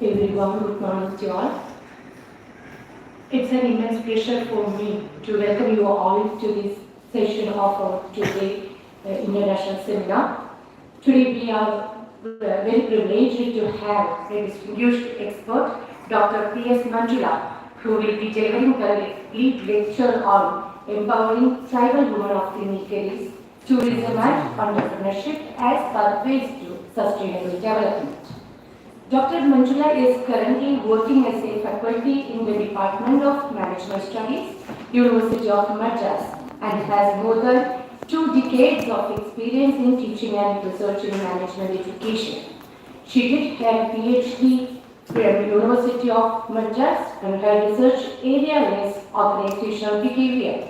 Everyone, good morning to all. It's an immense pleasure for me to welcome you all to this session of our today international seminar. Today we are very privileged to have a distinguished expert, Dr. P.S. Manjula, who will be delivering the lead lecture on empowering tribal women of the Nilgiris, tourism and entrepreneurship as pathways to sustainable development. Dr. Manjula is currently working as a faculty in the Department of Management Studies, University of Madras, and has more than 2 decades of experience in teaching and research in management education. She did her PhD from University of Madras, and her research area is organizational behavior.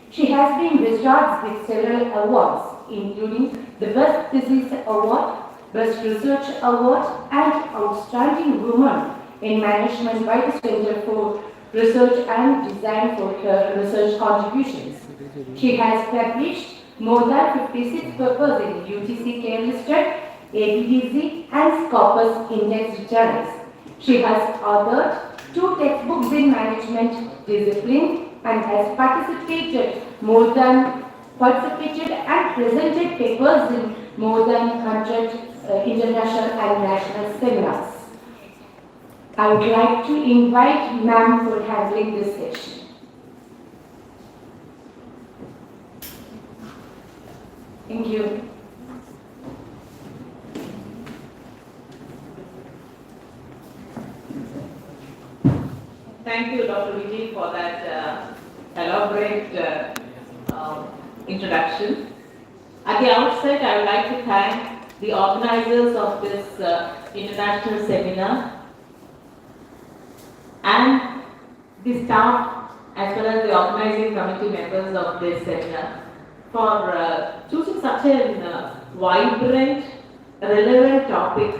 She has been bestowed with several awards, including the Best Thesis Award, Best Research Award, and Outstanding Woman in Management by the Center for Research and Design for her research contributions. She has published more than 56 papers in UGC Care-listed, ABDZ, and Scopus Index journals. She has authored 2 textbooks in management discipline and has participated and presented papers in more than 100 international and national seminars. I would like to invite ma'am for handling this session. Thank you. Thank you, Dr. Vijay, for that elaborate introduction. At the outset, I would like to thank the organizers of this international seminar and the staff as well as the organizing committee members of this seminar for choosing such a vibrant, relevant topic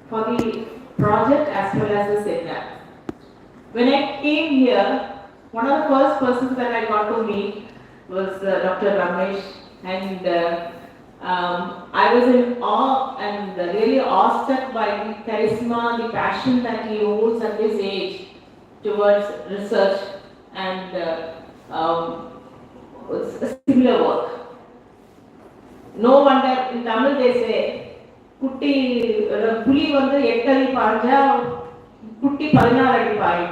for the project as well as the seminar. When I came here, one of the first persons that I got to meet was Dr. Ramesh, and I was in awe and really awestruck by the charisma, the passion that he holds at this age towards research and similar work. No wonder in Tamil they say, Kutti Puli vandu 8 adi paanja, Kutti 16 adi paayum.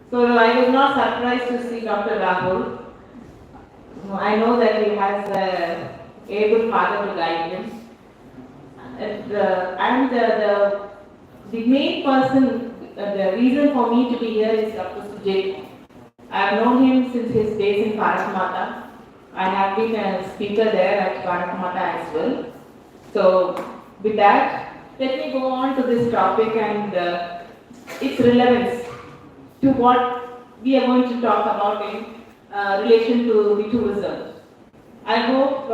So I was not surprised to see Dr. Rahul. I know that he has able father to guide him. And the main person, the reason for me to be here is Dr. Sujay. I have known him since his days in Parakamata. I have been a speaker there at Parakamata as well. So with that, let me go on to this topic and its relevance to what we are going to talk about in relation to the tourism. I hope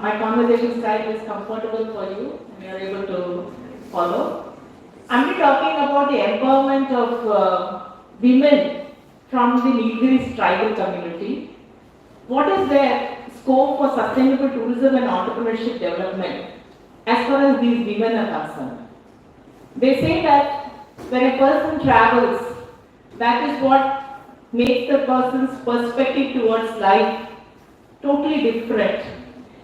my conversation style is comfortable for you and you are able to follow. I'm talking about the empowerment of women from the Nilgiris tribal community. What is their scope for sustainable tourism and entrepreneurship development as far as these women are concerned? They say that when a person travels, that is what makes the person's perspective towards life totally different,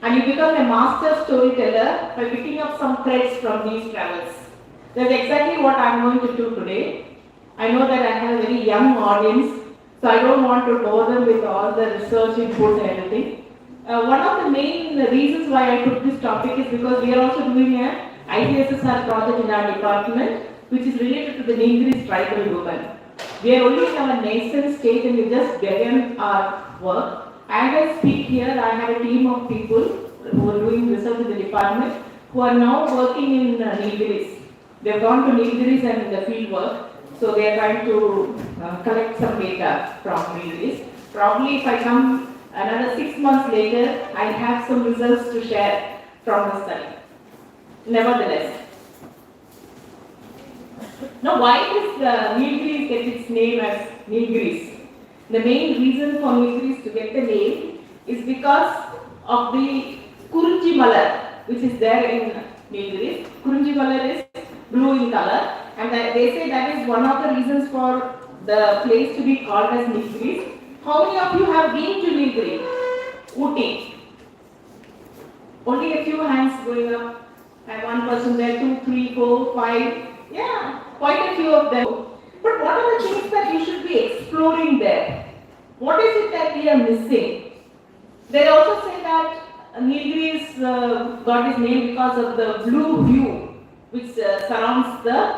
and you become a master storyteller by picking up some threads from these travels. That's exactly what I'm going to do today. I know that I have a very young audience, so I don't want to bore them with all the research inputs and everything. One of the main reasons why I took this topic is because we are also doing an ICSSR project in our department, which is related to the Nilgiris tribal women. We are only in our nascent state and we just began our work. As I speak here, I have a team of people who are doing research in the department who are now working in Nilgiris. They have gone to Nilgiris and the field work, so they are trying to collect some data from Nilgiris. Probably if I come another 6 months later, I have some results to share from the study. Nevertheless, now why does Nilgiris get its name as Nilgiris? The main reason for Nilgiris to get the name is because of the Kurunji Malar, which is there in Nilgiris. Kurunji Malar is blue in color, and they say that is one of the reasons for the place to be called as Nilgiris. How many of you have been to Nilgiris? Ooty. Only a few hands going up, and one person there, 2, 3, 4, 5. Yeah, quite a few of them. But what are the things that you should be exploring there? What is it that we are missing? They also say that Nilgiris got its name because of the blue hue which surrounds the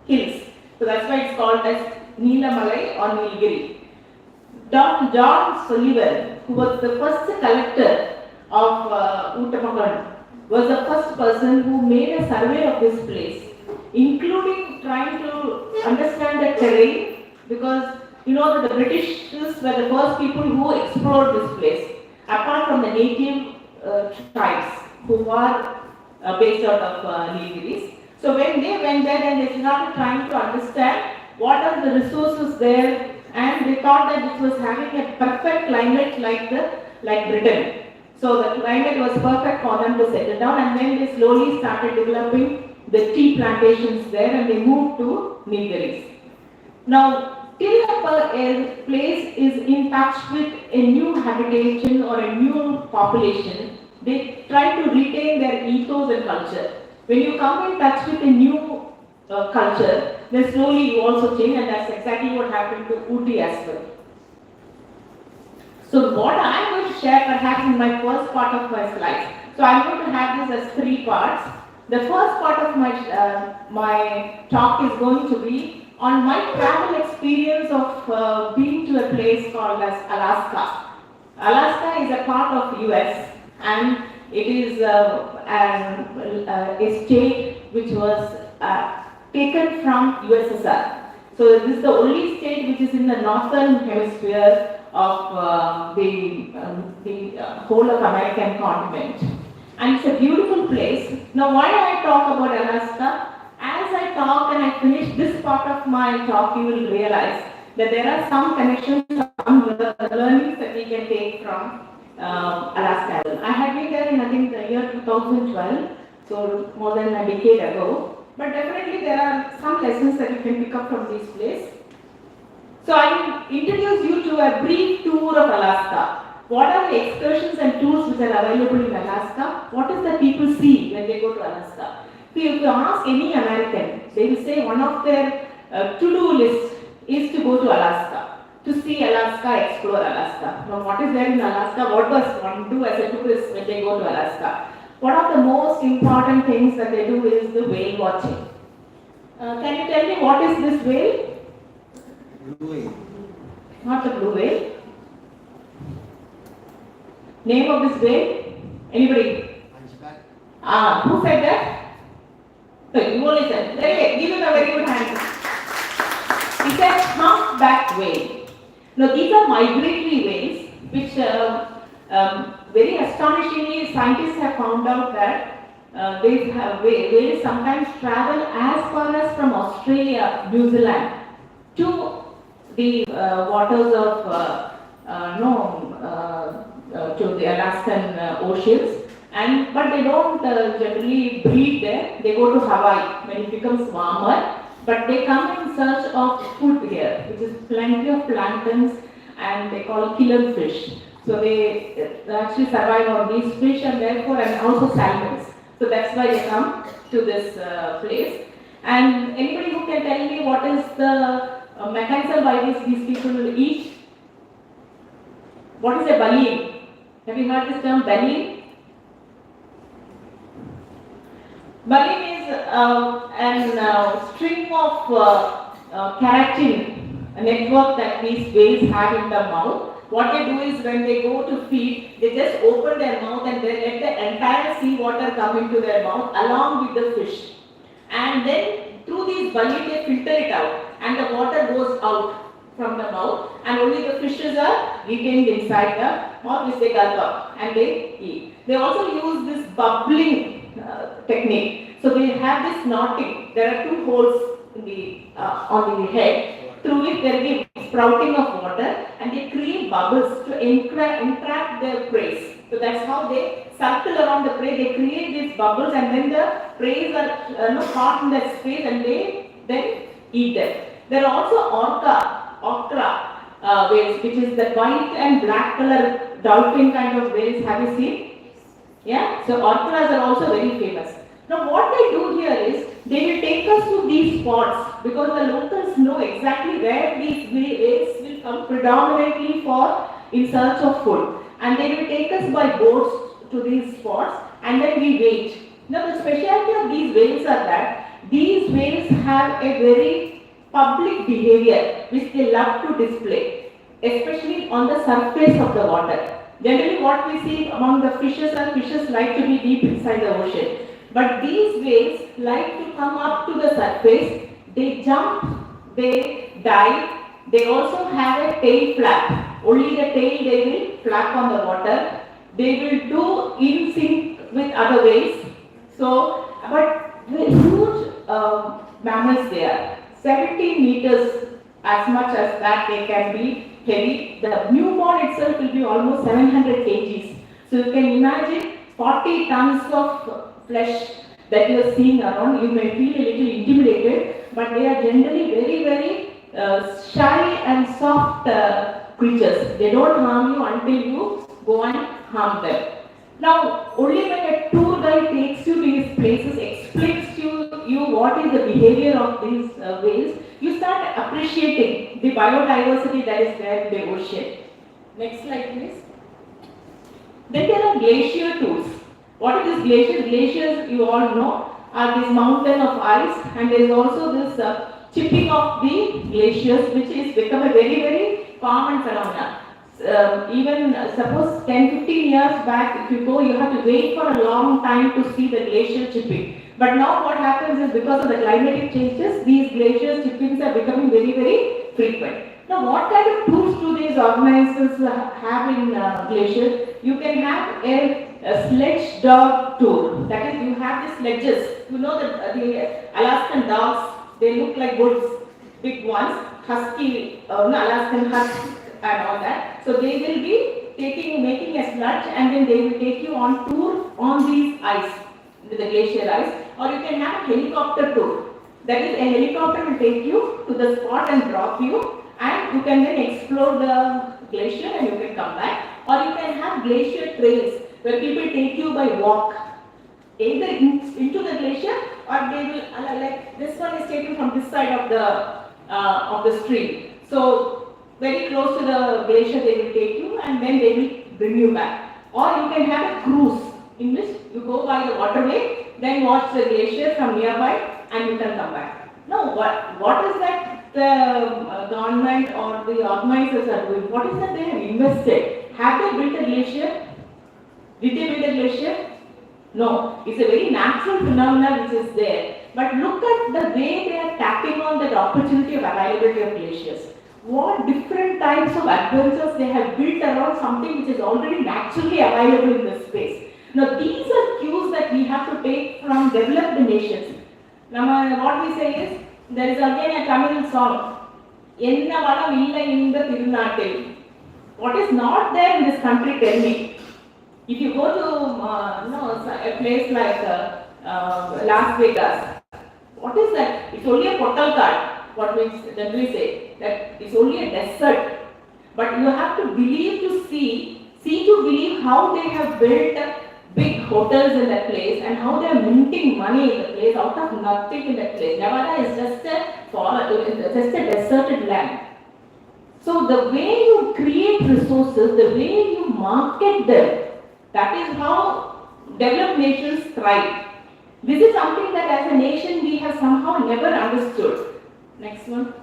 hills. So that's why it's called as Neelamalai or Nilgiri. Dr. John Sullivan, who was the first collector of Uttamagan, was the first person who made a survey of this place, including trying to understand the terrain, because you know that the Britishers were the first people who explored this place, apart from the native tribes who are based out of Nilgiris. So when they went there, then they started trying to understand what are the resources there, and they thought that it was having a perfect climate like Britain. So the climate was perfect for them to settle down, and then they slowly started developing the tea plantations there, and they moved to Nilgiris. Now, till a place is in touch with a new habitation or a new population, they try to retain their ethos and culture. When you come in touch with a new culture, then slowly you also change, and that's exactly what happened to Ooty as well. So what I am going to share perhaps in my first part of my slides. So I am going to have this as 3 parts. The first part of my talk is going to be on my travel experience of being to a place called as Alaska. Alaska is a part of US, and it is a state which was taken from USSR. So this is the only state which is in the northern hemisphere of the whole of American continent. And it's a beautiful place. Now why do I talk about Alaska? As I talk and I finish this part of my talk, you will realize that there are some connections, some learnings that we can take from Alaska. I had been there in I think the year 2012, so more than a decade ago. But definitely there are some lessons that you can pick up from this place. So I will introduce you to a brief tour of Alaska. What are the excursions and tours which are available in Alaska? What is that people see when they go to Alaska? So if you ask any American, they will say one of their to-do list is to go to Alaska, to see Alaska, explore Alaska. Now what is there in Alaska? What does one do as a tourist when they go to Alaska? One of the most important things that they do is the whale watching. Can you tell me what is this whale? Blue whale. Not the blue whale. Name of this whale? Anybody? Hunchback. Who said that? So you only said. Okay, give him a very good hand. He said humpback whale. Now these are migratory whales, which very astonishingly scientists have found out that whales sometimes travel as far as from Australia, New Zealand to the waters of to the Alaskan oceans, but they don't generally breed there. They go to Hawaii when it becomes warmer, but they come in search of food here, which is plenty of planktons, and they call killifish. So they actually survive on these fish, and therefore, and also salmons. So that's why they come to this place. And anybody who can tell me what is the mechanism by which these people eat? What is a baleen? Have you heard this term, baleen? Baleen is a string of keratin, a network that these whales have in the mouth. What they do is when they go to feed, they just open their mouth and they let the entire sea water come into their mouth along with the fish. And then through these baleen they filter it out, and the water goes out from the mouth, and only the fishes are retained inside the mouth, which they gulp up and they eat. They also use this bubbling technique. So they have this knotting. There are 2 holes in the on the head, through which there will be sprouting of water, and they create bubbles to entrap their prey. So that's how they circle around the prey. They create these bubbles, and then the prey are caught in that space, and they then eat them. There are also okra whales, which is the white and black color dolphin kind of whales. Have you seen? Yeah, so orcas are also very famous. Now what they do here is, they will take us to these spots because the locals know exactly where these whales will come predominantly for in search of food. And they will take us by boats to these spots and then we wait. Now the specialty of these whales are that these whales have a very public behavior which they love to display, especially on the surface of the water. Generally what we see among the fishes are fishes like to be deep inside the ocean. But these whales like to come up to the surface, they jump, they dive, they also have a tail flap. Only the tail they will flap on the water. They will do in sync with other whales. So, but the huge mammals they are. 70 meters as much as that they can be heavy. The newborn itself will be almost 700 kgs. So you can imagine 40 tons of flesh that you are seeing around. You may feel a little intimidated, but they are generally very shy and soft creatures. They don't harm you until you go and harm them. Now, only when a tour guide takes you to these places, explains to you what is the behavior of these whales, you start appreciating the biodiversity that is there in the ocean. Next slide, please. Then there are glacier tours. What are these glaciers? Glaciers, you all know, are this mountain of ice, and there is also this chipping of the glaciers, which is become a very common phenomenon. Even suppose 10-15 years back, if you go, you have to wait for a long time to see the glacier chipping. But now what happens is, because of the climatic changes, these glacier chippings are becoming very frequent. Now what kind of tours do these organizers have in glaciers? You can have a sledge dog tour. That is, you have the sledges. You know the Alaskan dogs, they look like wolves, big ones, husky, Alaskan husky and all that. So they will be making a sludge, and then they will take you on tour on these ice, the glacier ice. Or you can have a helicopter tour. That is, a helicopter will take you to the spot and drop you, and you can then explore the glacier and you can come back. Or you can have glacier trails where people take you by walk, either into the glacier, or they will, like this one is taken from this side of the stream. So very close to the glacier they will take you, and then they will bring you back. Or you can have a cruise, in which you go by the waterway, then watch the glacier from nearby, and you can come back. Now, what is that the government or the organizers are doing? What is that they have invested? Have they built a glacier? Did they build a glacier? No. It's a very natural phenomenon which is there. But look at the way they are tapping on that opportunity of availability of glaciers. What different types of adventures they have built around something which is already naturally available in the space. Now these are cues that we have to take from developed nations. Now what we say is, there is again a Tamil song, Enna valam illa inda Tirunattil. What is not there in this country, tell me. If you go to a place like Las Vegas, what is that? It's only a portal card. What we generally say, that it's only a desert. But you have to believe to see to believe how they have built big hotels in that place and how they are minting money in the place out of nothing in that place. Nevada is just a deserted land. So the way you create resources, the way you market them, that is how developed nations thrive. This is something that as a nation we have somehow never understood. Next one.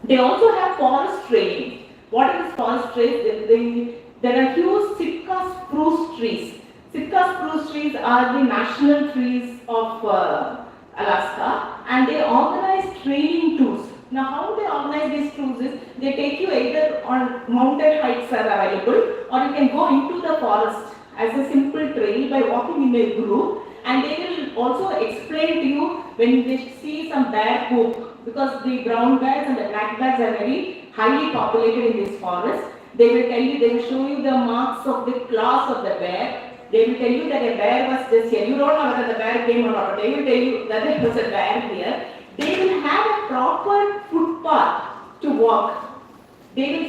They also have forest training. What is forest training? There are huge Sitka spruce trees. Sitka spruce trees are the national trees of Alaska, and they organize training tours. Now how they organize these tours is, they take you either on mountain hikes are available, or you can go into the forest as a simple trail by walking in a group, and they will also explain to you when they see some bear poop, because the brown bears and the black bears are very highly populated in this forest. They will tell you, they will show you the marks of the claws of the bear. They will tell you that a bear was just here. You don't know whether the bear came or not, but they will tell you that there was a bear here. they will have a proper footpath to walk.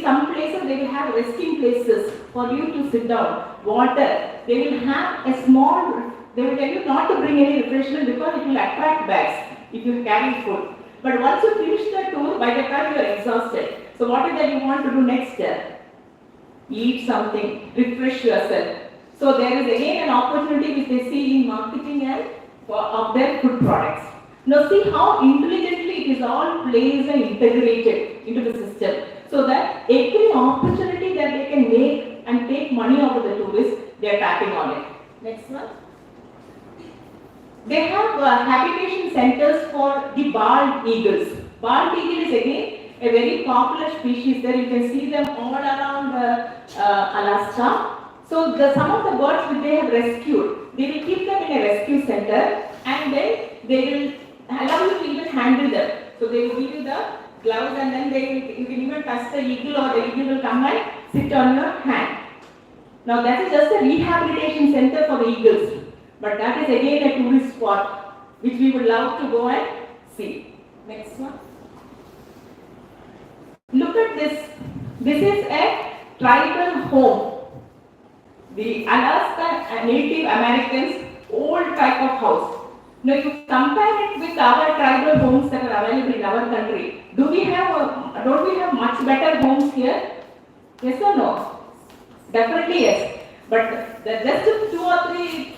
Some places they will have resting places for you to sit down, water. They will have a small, they will tell you not to bring any refreshment because it will attract bags if you carry food. But once you finish the tour, by the time you are exhausted. So what is that you want to do next? Eat something, refresh yourself. So there is again an opportunity which they see in marketing and of their food products. Now see how intelligently it is all placed and integrated into the system. So that every opportunity that they can make and take money out of the tourists, they are tapping on it. Next one. They have habitation centers for the bald eagles. Bald eagle is again a very popular species there. You can see them all around Alaska. So some of the birds which they have rescued, they will keep them in a rescue center and then they will allow you to even handle them. So they will give you the gloves and then you can even touch the eagle or the eagle will come and sit on your hand. Now that is just a rehabilitation center for the eagles. But that is again a tourist spot which we would love to go and see. Next one. Look at this. This is a tribal home. The Alaska Native Americans old type of house. Now if you compare it with our tribal homes that are available in our country, don't we have much better homes here? Yes or no? Definitely yes. But just 2 or 3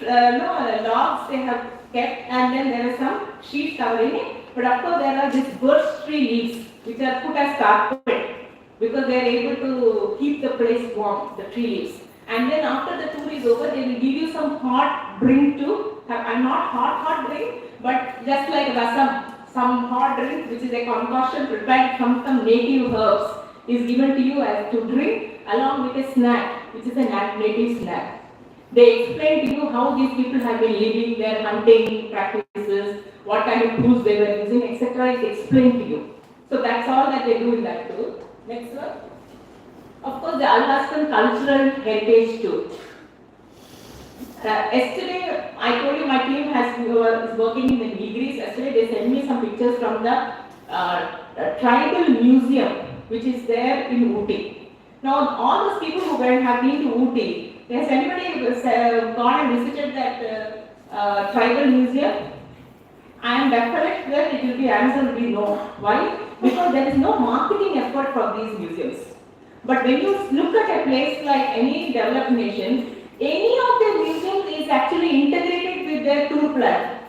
logs they have kept and then there are some sheets covering it. But of course there are these birch tree leaves which are put as carpet because they are able to keep the place warm, the tree leaves. And then after the tour is over, they will give you some hot drink to have, and not hot drink, but just like rasam, some hot drink which is a concoction prepared from some native herbs is given to you as to drink along with a snack which is a native snack. They explain to you how these people have been living, their hunting practices, what kind of tools they were using, etc. is explained to you. So that's all that they do in that tour. Next one. Of course, the Alaskan Cultural Heritage Tour. Yesterday, I told you my team is working in the Nilgiris. Yesterday, they sent me some pictures from the tribal museum, which is there in Ooty. Now, all those people who have been to Ooty, has anybody gone and visited that tribal museum? I am definite that it will be answer will be no. Why? Because there is no marketing effort for these museums. But when you look at a place like any developed nation, any of the museums is actually integrated with their tour plan.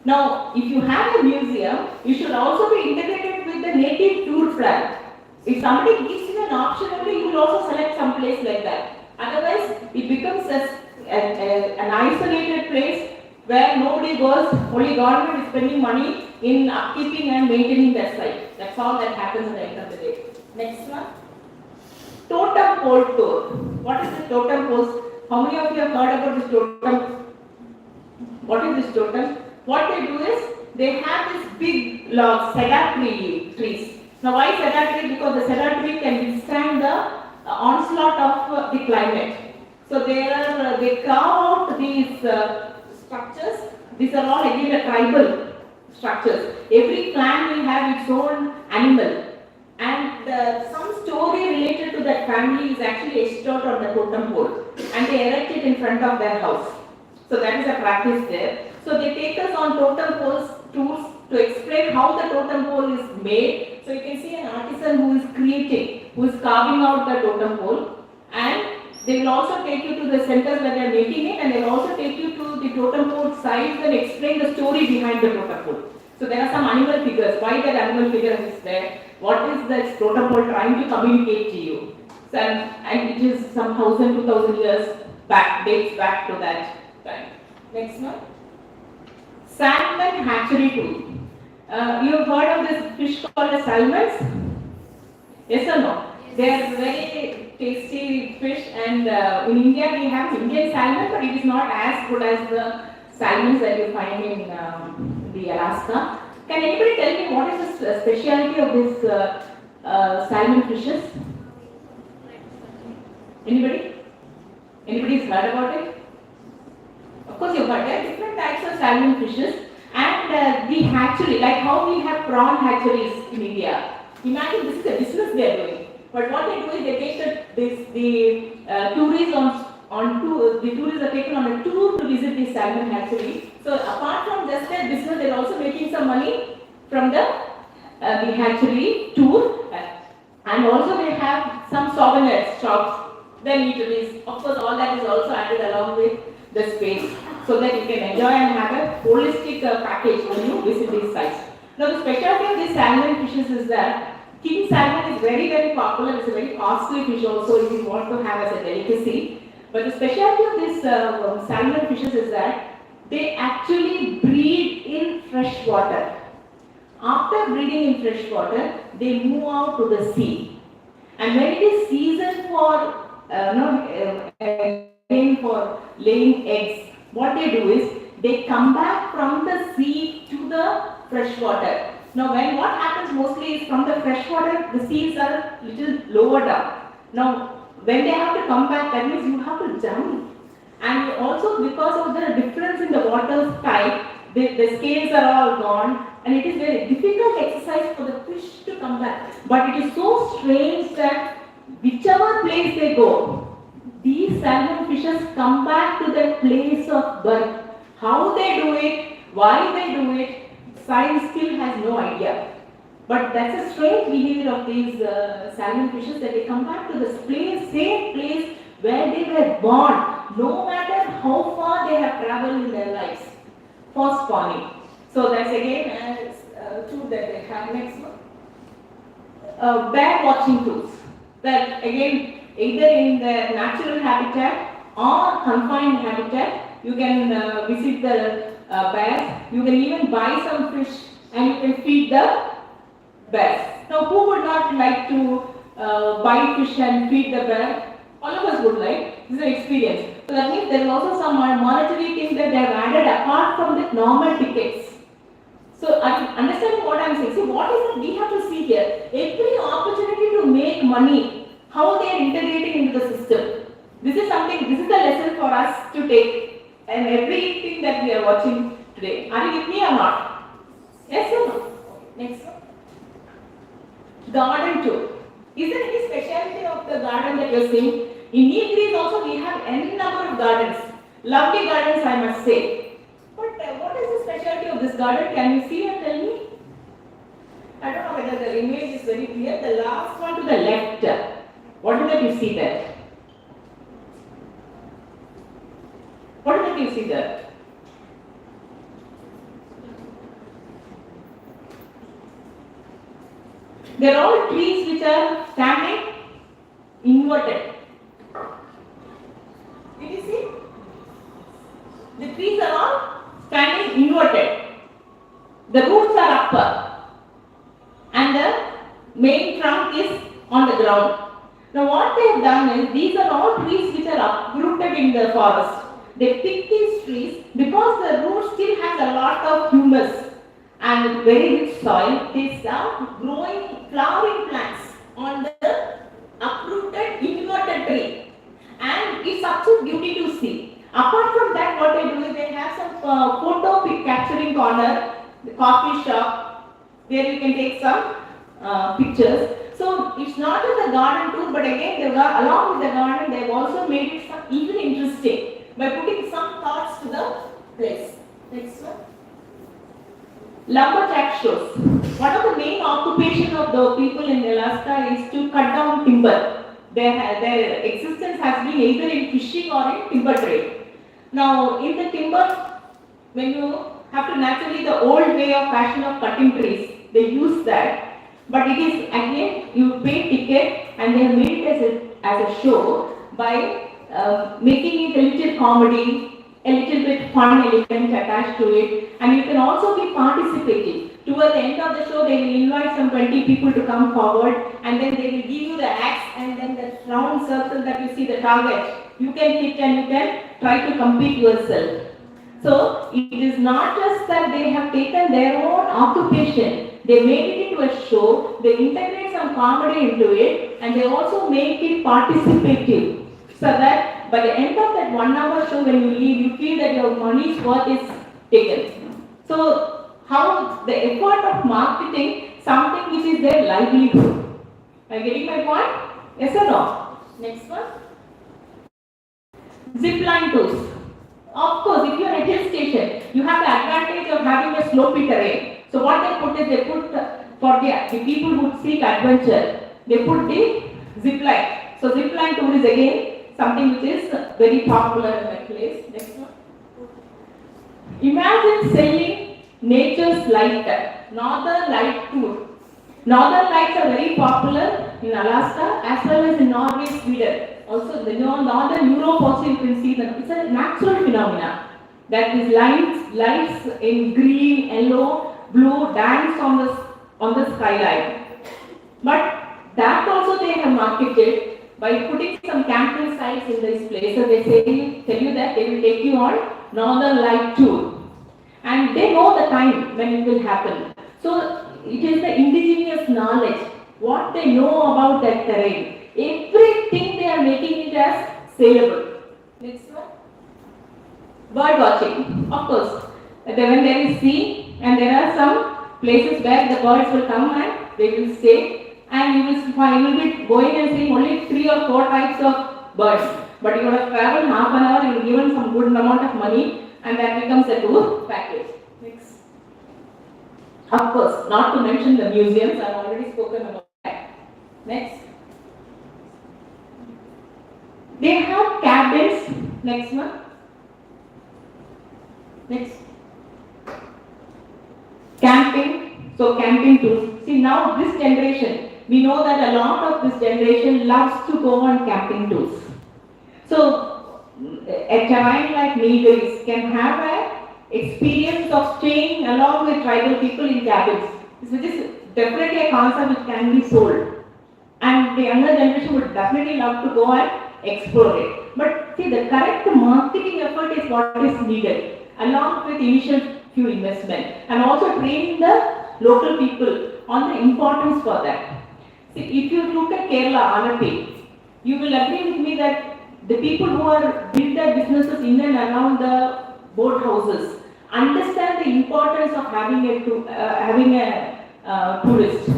Now, if you have a museum, you should also be integrated with the native tour plan. If somebody gives you an option only, you will also select some place like that. Otherwise, it becomes an isolated place where nobody goes, only government is spending money in upkeeping and maintaining that site. That's all that happens at the end of the day. Next one. Totem pole tour. What is this totem pole? How many of you have heard about this totem? What is this totem? What they do is, they have this big logs, cedar trees. Now why cedar tree? Because the cedar tree can withstand the onslaught of the climate. So they carve out these structures. These are all again tribal structures. Every clan will have its own animal. And some story related to that family is actually etched out on the totem pole. And they erect it in front of their house. So that is a practice there. So they take us on totem poles tours to explain how the totem pole is made. So you can see an artisan who is creating, who is carving out the totem pole. And they will also take you to the centers where they are making it, and they will also take you to the totem pole sites and explain the story behind the totem pole. So there are some animal figures. Why that animal figure is there? What is that totem pole trying to communicate to you? So, and it is some 1,000, 2,000 years back, dates back to that time. Next one. Salmon hatchery tour. You have heard of this fish called as salmons? Yes or no? Yes. They are very tasty fish, and in India we have Indian salmon, but it is not as good as the salmons that you find in the Alaska. Can anybody tell me what is the speciality of this salmon fishes? Anybody? Anybody's heard about it? Of course you've heard. There are different types of salmon fishes, and And the hatchery, like how we have prawn hatcheries in India. Imagine this is a business they are doing. But what they do is they take the tourists on tour. The tourists are taken on a tour to visit the salmon hatchery. So apart from just their business, they are also making some money from the hatchery tour. And also they have some souvenirs shops, then eateries. Of course, all that is also added along with the space, so that you can enjoy and have a holistic package when you visit these sites. Now, the specialty of these salmon fishes is that king salmon is very, very popular. It's a very costly fish also if you want to have as a delicacy. But the specialty of these salmon fishes is that they actually breed in fresh water. After breeding in fresh water, they move out to the sea. And when it is season for for laying eggs, what they do is they come back from the sea to the fresh water. Now, what happens mostly is from the fresh water, the seas are little lower down. Now, when they have to come back, that means you have to jump. And also because of the difference in the water type, the scales are all gone, and it is very difficult exercise for the fish to come back. But it is so strange that whichever place they go, these salmon fishes come back to their place of birth. How they do it, why they do it, science still has no idea. But that's a strange behavior of these salmon fishes, that they come back to the same place where they were born, no matter how far they have traveled in their lives for spawning. So that's again tool that they have. Next one. Bear watching tools. That again, either in the natural habitat or confined habitat, you can visit the bears. You can even buy some fish and you can feed the bears. Now, who would not like to buy fish and feed the bear? All of us would like. This is an experience. So that means there is also some monetary thing that they have added apart from the normal tickets. So understanding what I am saying. See, what is it we have to see here? Every opportunity to make money, how they are integrating into the system. This is the lesson for us to take, and everything that we are watching today. Are you with me or not? Yes or no? Next one. Garden tour. Is there any specialty of the garden that you are seeing? In Nilgiris also we have n number of gardens. Lovely gardens, I must say. But what is the specialty of this garden? Can you see and tell me? I don't know whether the image is very clear. The last one to the left. What is that you see there? What is that you see there? They are all trees which are standing inverted. Did you see? The trees are all standing inverted. The roots are upper and the main trunk is on the ground. Now what they have done is, these are all trees which are uprooted in the forest. They pick these trees because the root still has a lot of humus and very rich soil. They start growing flowering plants on the uprooted inverted tree, and it's such a beauty to see. Apart from that, what they do is they have some photo capturing corner, the coffee shop, where you can take some pictures. So it's not just a garden tour, but again, along with the garden, they have also made it even interesting by putting some thoughts to the place. Next one. Lumberjack shows. One of the main occupations of the people in Alaska is to cut down timber. Their existence has been either in fishing or in timber trade. Now, in the timber, when you have to naturally, the old way of fashion of cutting trees, they use that. But it is again, you pay ticket and they have made it as a show by making it a little comedy, a little bit fun element attached to it, and you can also be participating. Towards the end of the show, they will invite some 20 people to come forward, and then they will give you the axe and then the round circle that you see, the target. You can hit and you can try to compete yourself. So it is not just that they have taken their own occupation, they made it into a show, they integrate some comedy into it, and they also make it participative. So that by the end of that 1 hour show, when you leave, you feel that your money's worth is taken. So how the effort of marketing something which is their livelihood. Are you getting my point? Yes or no? Next one. Zipline tours. Of course, if you are at a hill station, you have the advantage of having a slopey terrain. So what they put is, they put for the people who seek adventure, they put the zipline. So zipline tour is again something which is very popular in that place. Next one. Imagine selling nature's light, northern light tour. Northern lights are very popular in Alaska as well as in Norway, Sweden. Also, the northern Europe also you can see that it's a natural phenomena. That these lights in green, yellow, blue dance on the skyline. But that also they have marketed by putting some camping sites in these places. They tell you that they will take you on northern light tour, and they know the time when it will happen. So it is the indigenous knowledge, what they know about that terrain. Everything they are making it as saleable. Next one. Bird watching. Of course, when there is sea and there are some places where the birds will come and they will stay, and you will be going and seeing only 3 or 4 types of birds. But you have traveled half an hour, you will given some good amount of money, and that becomes a tour package. Next. Of course, not to mention the museums, I have already spoken about that. Next. They have cabins. Next one. Next. Camping. So camping tours. See, now this generation, we know that a lot of this generation loves to go on camping tours. So a terrain like Nilgiris can have an experience of staying along with tribal people in cabins. Which is definitely a concept which can be sold. And the younger generation would definitely love to go and explore it. But see, the correct marketing effort is what is needed, along with initial few investment, and also training the local people on the importance for that. See, if you look at Kerala, Alapi, you will agree with me that the people who are build their businesses in and around the boat houses understand the importance of having a tourist.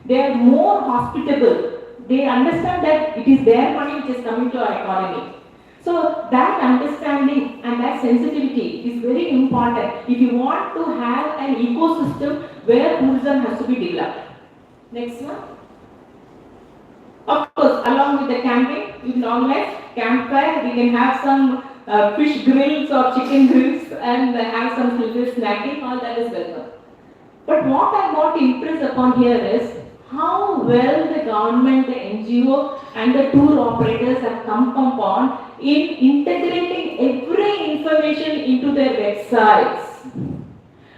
They are more hospitable. They understand that it is their money which is coming to our economy. So that understanding and that sensitivity is very important if you want to have an ecosystem where tourism has to be developed. Next one. Of course, along with the camping, you can organize campfire. We can have some fish grills or chicken grills and have some little snacking. All that is welcome. But what I want to impress upon here is how well the government, the NGO and the tour operators have come upon in integrating every information into their websites.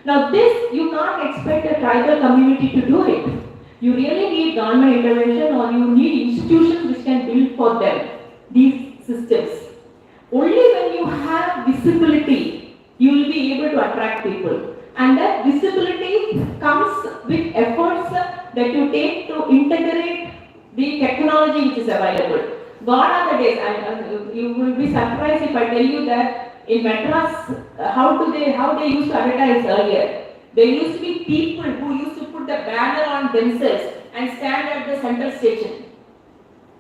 Now this, you can't expect a tribal community to do it. You really need government intervention, or you need institutions which can build for them these systems. Only when you have visibility, you will be able to attract people. And that visibility comes with efforts that you take to integrate the technology which is available. Gone are the days, and you will be surprised if I tell you that in Madras, how they used to advertise earlier. There used to be people who used to put the banner on themselves and stand at the central station.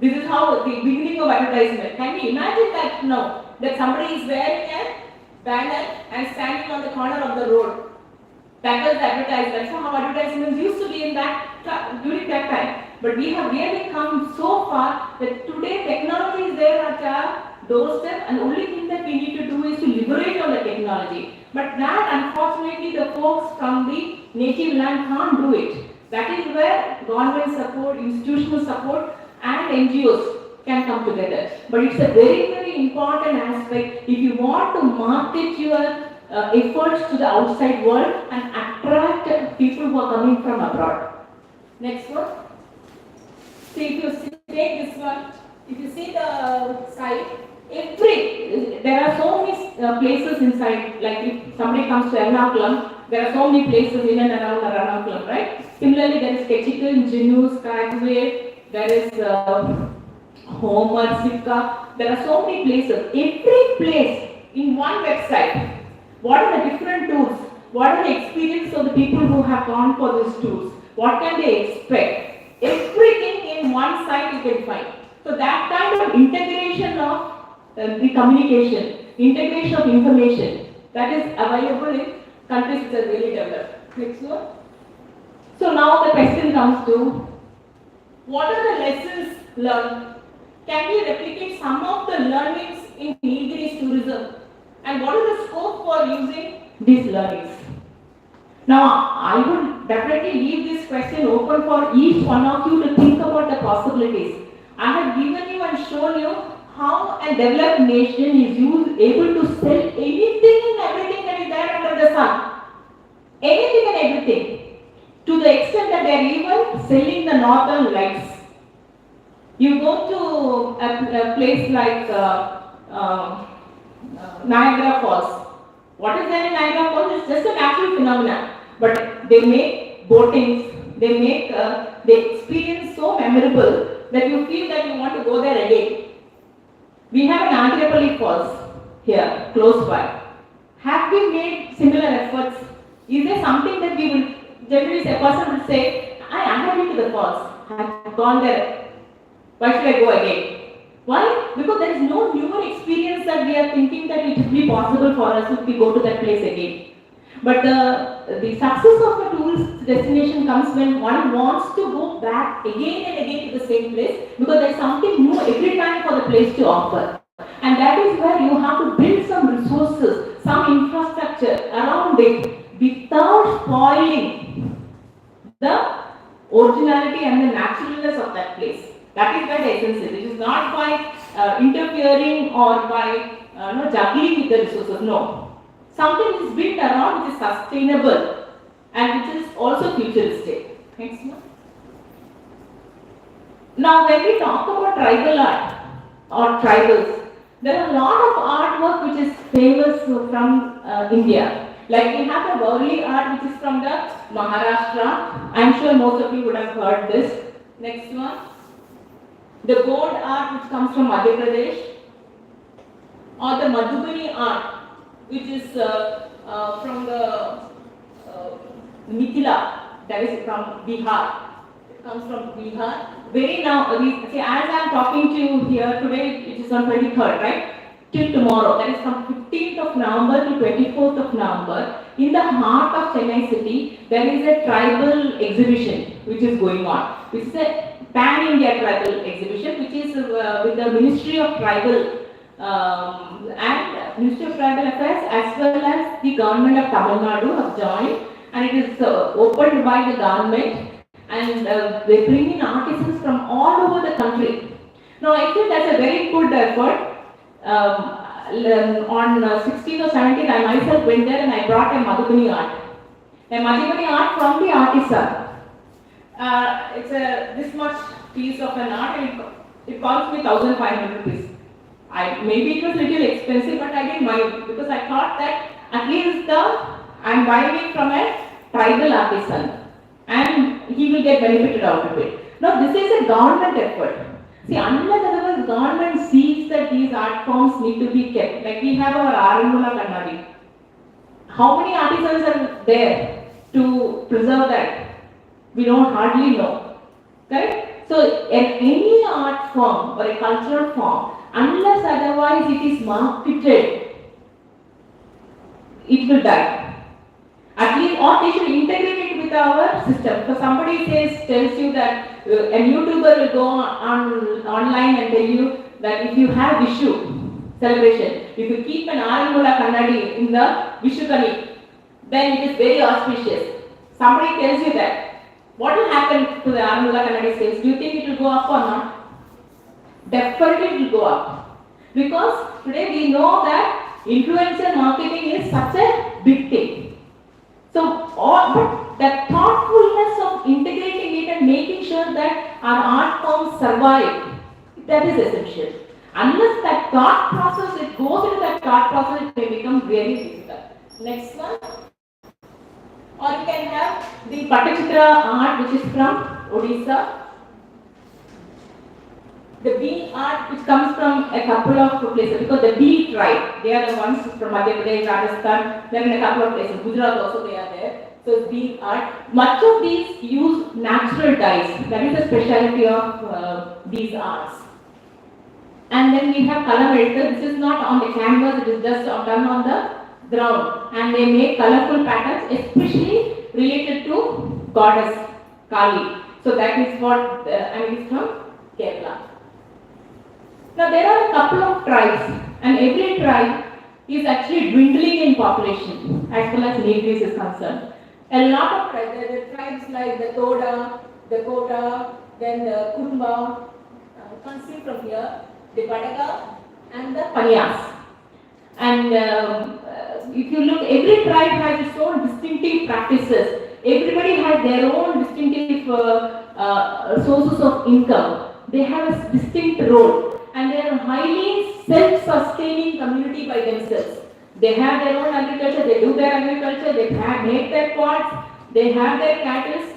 This is how the beginning of advertisement. Can you imagine that now? That somebody is wearing a banner and standing on the corner of the road. That was the advertisement. So how advertisements used to be in that during that time. But we have really come so far that today technology is there at our doorstep, and only thing that we need to do is to liberate on the technology. But that, unfortunately, the folks from the native land can't do it. That is where government support, institutional support and NGOs can come together. But it's a very, very important aspect if you want to market your efforts to the outside world and attract people who are coming from abroad. Next one. See, if you take this one, if you see the site, there are so many places inside. Like if somebody comes to Ernakulam, there are so many places in and around Ernakulam, right? Similarly, there is Ketchikkal, Indigenous, Kalady, there is Homer, Sika. There are so many places. Every place in one website. What are the different tours? What are the experience of the people who have gone for these tours? What can they expect? Everything in one site you can find. So that kind of integration of the communication, integration of information, that is available in countries which are really developed. Next one. So now the question comes to, what are the lessons learned? Can we replicate some of the learnings in Nilgiris tourism? And what is the scope for using these learnings? Now, I would definitely leave this question open for each one of you to think about the possibilities. I have given you and shown you how a developed nation is able to sell anything and everything that is there under the sun. Anything and everything. To the extent that they are even selling the northern lights. You go to a place like Niagara Falls. What is there in Niagara Falls? It's just a natural phenomenon. But they make boatings, they make the experience so memorable that you feel that you want to go there again. We have an Entrepreneurship Falls here, close by. Have we made similar efforts? Is there something that we will, generally a person will say, I have been to the falls, I have gone there, why should I go again? Why? Because there is no newer experience that we are thinking that it will be possible for us if we go to that place again. But the success of a tourist destination comes when one wants to go back again and again to the same place because there is something new every time for the place to offer. And that is where you have to build some resources, some infrastructure around it without spoiling the originality and the naturalness of that place. That is where the essence is. It is not by interfering or by juggling with the resources. No. Something is built around which is sustainable and which is also futuristic. Next one. Now, when we talk about tribal art or tribals, there are a lot of artwork which is famous from India. Like we have the Varli art which is from the Maharashtra. I am sure most of you would have heard this. Next one. The gold art which comes from Madhya Pradesh, or the Madhubani art which is from the Mithila, that is from Bihar. It comes from Bihar. Very now, see, as I am talking to you here today, it is on 23rd, right? Till tomorrow, that is from 15th of November to 24th of November, in the heart of Chennai city, there is a tribal exhibition which is going on. This is a pan-India tribal exhibition which is with the Ministry of Tribal and Ministry of Tribal Affairs as well as the government of Tamil Nadu have joined, and it is opened by the government, and they bring in artisans from all over the country. Now I feel that's a very good effort. On 16th or 17th I myself went there and I brought a Madhubani art. A Madhubani art from the artisan. It's a this much piece of an art and it cost me 1,500 rupees. Maybe it was little expensive, but I didn't mind because I thought that at least I'm buying it from a tribal artisan and he will get benefited out of it. Now this is a government effort. See, unless otherwise government sees that these art forms need to be kept, like we have our Kalady. How many artisans are there to preserve that? We don't hardly know. Correct? So, any art form or a cultural form, unless otherwise it is marketed, it will die. At least, or they should integrate it with our system. So somebody tells you that a YouTuber will go online and tell you that if you have Vishu celebration, if you keep an Kalady in the Vishu Kali, then it is very auspicious. Somebody tells you that. What will happen to the Kalady sales? Do you think it will go up or not? Definitely it will go up. Because today we know that influencer marketing is such a big thing. So, but the thoughtfulness of integrating it and making sure that our art forms survive, that is essential. Unless that thought process, it goes into that thought process, it may become very difficult. Next one. Or you can have the Patachitra art which is from Odisha. The Bee art, which comes from a couple of places, because the Bee tribe, they are the ones from Madhya Pradesh, Rajasthan, they're in a couple of places. Gujarat also they are there. So it's Bee art. Much of these use natural dyes. That is the specialty of these arts. And then we have color editor. This is not on the canvas, it is just done on the ground. And they make colorful patterns, especially related to goddess Kali. So that is what, and it is from Kerala. Now there are a couple of tribes, and every tribe is actually dwindling in population as far as Nilgiris is concerned. A lot of tribes, there are tribes like the Toda, the Kota, then the Kurumba, you can see from here, the Badaga and the Panyas. And if you look, every tribe has its own distinctive practices. Everybody has their own distinctive sources of income. They have a distinct role. And they are a highly self-sustaining community by themselves. They have their own agriculture, they do their agriculture, they make their pots, they have their cattle,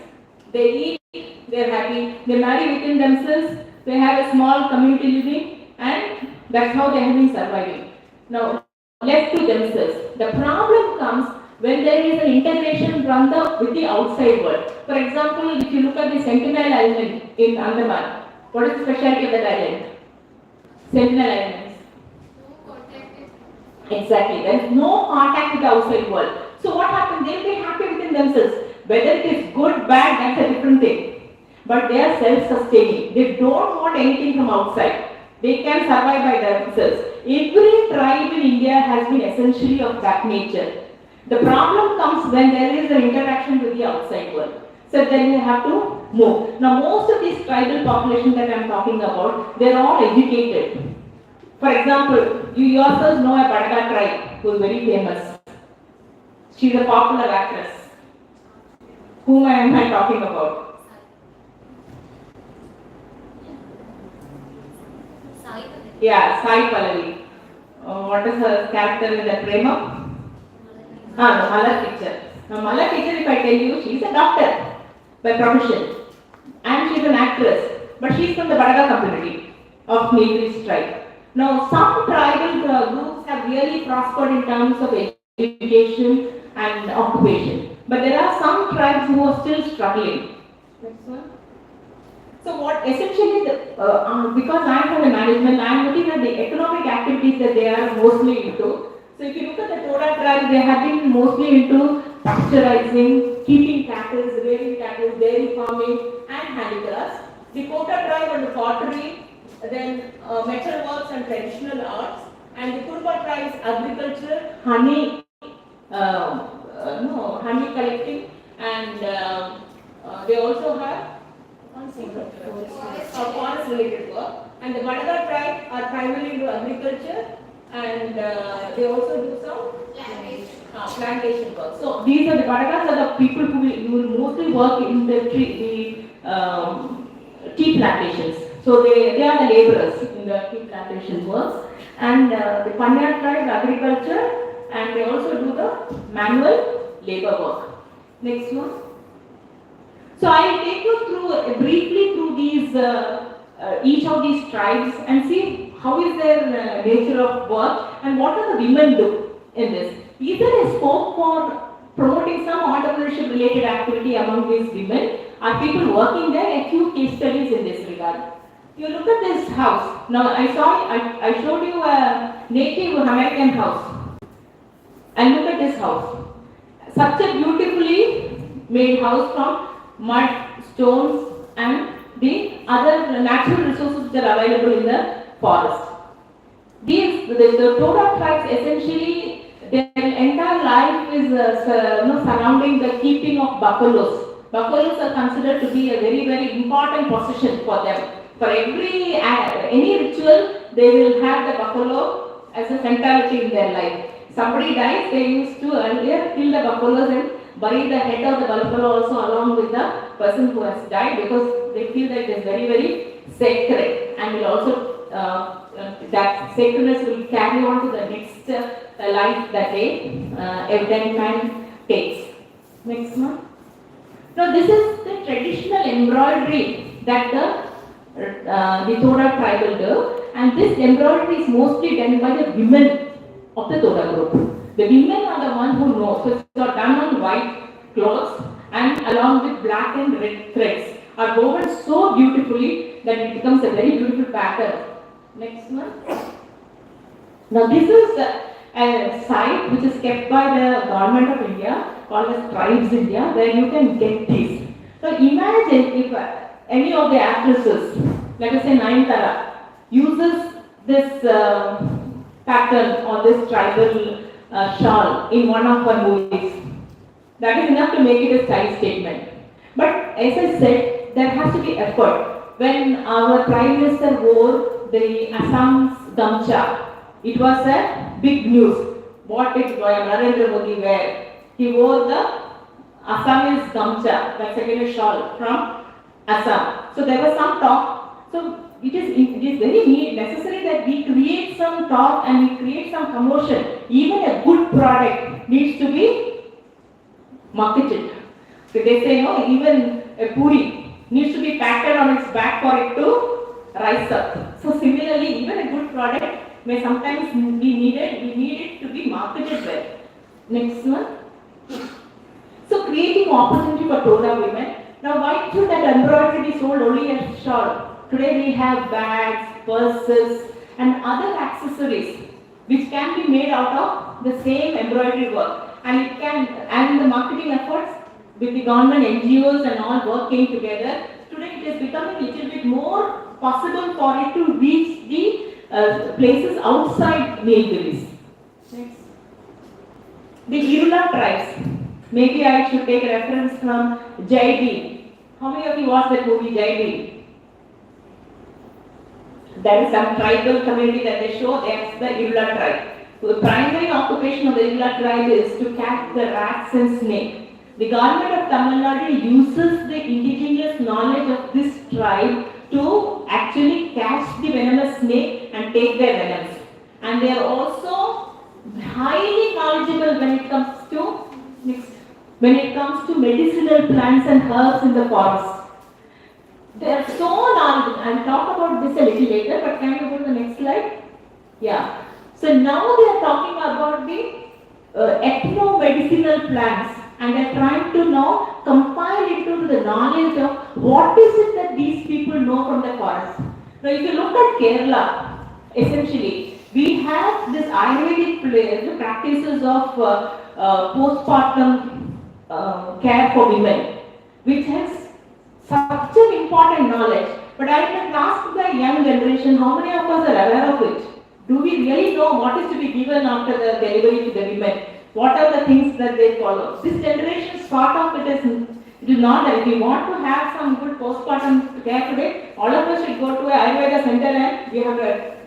they eat, they are happy, they marry within themselves, they have a small community living, and that's how they have been surviving. Now, left to themselves. The problem comes when there is an integration with the outside world. For example, if you look at the Sentinel Island in Andaman, what is the specialty of that island? Sentinel Islands. Exactly. There is no contact with the outside world. So what happens? They will be happy within themselves. Whether it is good, bad, that's a different thing. But they are self-sustaining. They don't want anything from outside. They can survive by themselves. Every tribe in India has been essentially of that nature. The problem comes when there is an interaction with the outside world. So then you have to move. Now most of these tribal population that I am talking about, they are all educated. For example, you yourselves know a Badaga tribe who is very famous. She is a popular actress. Whom am I talking about? Yeah, Sai Kalady. What is her character in the Prema? No, Mala teacher. Now Mala teacher, if I tell you, she is a doctor by profession, and she is an actress, but she is from the Badaga community of Nilgiris tribe. Now, some tribal groups have really prospered in terms of education and occupation, but there are some tribes who are still struggling. Next one. So, what essentially, because I am from the management, I am looking at the economic activities that they are mostly into. So, if you look at the Toda tribe, they have been mostly into pasteurizing, keeping cattle, rearing cattle, dairy farming, and handicrafts. The Kota tribe and the pottery, then metalworks and traditional arts, and the Kurba tribe's agriculture, honey, honey collecting, and they also have forest related work. And the Badaga tribe are primarily into agriculture, and they also do some plantation work. So these are the Badagas are the people who will mostly work in the tea plantations. So they are the laborers in the tea plantation works. And the Panya tribe agriculture, and they also do the manual labor work. Next one. So I will take you through briefly through these each of these tribes and see how is their nature of work and what do the women do in this. Is there a scope for promoting some entrepreneurship related activity among these women? Are people working there? A few case studies in this regard. You look at this house. Now I showed you a Native American house. And look at this house. Such a beautifully made house from mud, stones, and the other natural resources that are available in the forest. The Toda tribes essentially, their entire life is surrounding the keeping of buffaloes. Buffaloes are considered to be a very, very important possession for them. For any ritual, they will have the buffalo as a centrality in their life. Somebody dies, they used to earlier kill the buffaloes and bury the head of the buffalo also along with the person who has died, because they feel that it is very, very sacred, and will also that sacredness will carry on to the next life that a dead man takes. Next one. Now this is the traditional embroidery that the the Toda tribal girl, and this embroidery is mostly done by the women of the Toda group. The women are the ones who know. So it's done on white cloths and along with black and red threads are woven so beautifully that it becomes a very beautiful pattern. Next one. Now this is a site which is kept by the government of India called as Tribes India, where you can get these. So imagine if any of the actresses, let us say Nayanthara, uses this pattern or this tribal shawl in one of her movies. That is enough to make it a style statement. But as I said, there has to be effort. When our Prime Minister wore the Assam's gamcha, it was a big news. What did Narendra Modi wear? He wore the Assamese gamcha, that's again a shawl from Assam. So there was some talk. So it is very necessary that we create some talk and we create some commotion. Even a good product needs to be marketed. So they say no, even a puri needs to be packed on its back for it to rise up. So similarly, even a good product may sometimes be needed. We need it to be marketed well. Next one. So creating opportunity for Toda women. Now why should that embroidery be sold only as shawl? Today we have bags, purses and other accessories which can be made out of the same embroidery work, and the marketing efforts with the government NGOs and all working together. Today it is becoming a little bit more possible for it to reach the places outside Nilgiris. Next. The Irula tribes. Maybe I should take a reference from Jaidi. How many of you watched that movie Jaidi? There is some tribal community that they show, that's the Irula tribe. So the primary occupation of the Irula tribe is to catch the rats and snake. The government of Tamil Nadu uses the indigenous knowledge of this tribe to actually catch the venomous snake and take their venoms. And they are also highly knowledgeable when it comes to medicinal plants and herbs in the forest. They are so knowledgeable. I'll talk about this a little later, but can you go to the next slide? Yeah. So now they are talking about the ethno-medicinal plants, and they are trying to now compile it to the knowledge of what is it that these people know from the forest. Now if you look at Kerala, essentially, we have this Ayurvedic practices of postpartum care for women, which has such an important knowledge. But I can ask the young generation, how many of us are aware of it? Do we really know what is to be given after the delivery to the women? What are the things that they follow? This generation's part of it is not that if we want to have some good postpartum care today, all of us should go to an Ayurveda center and we have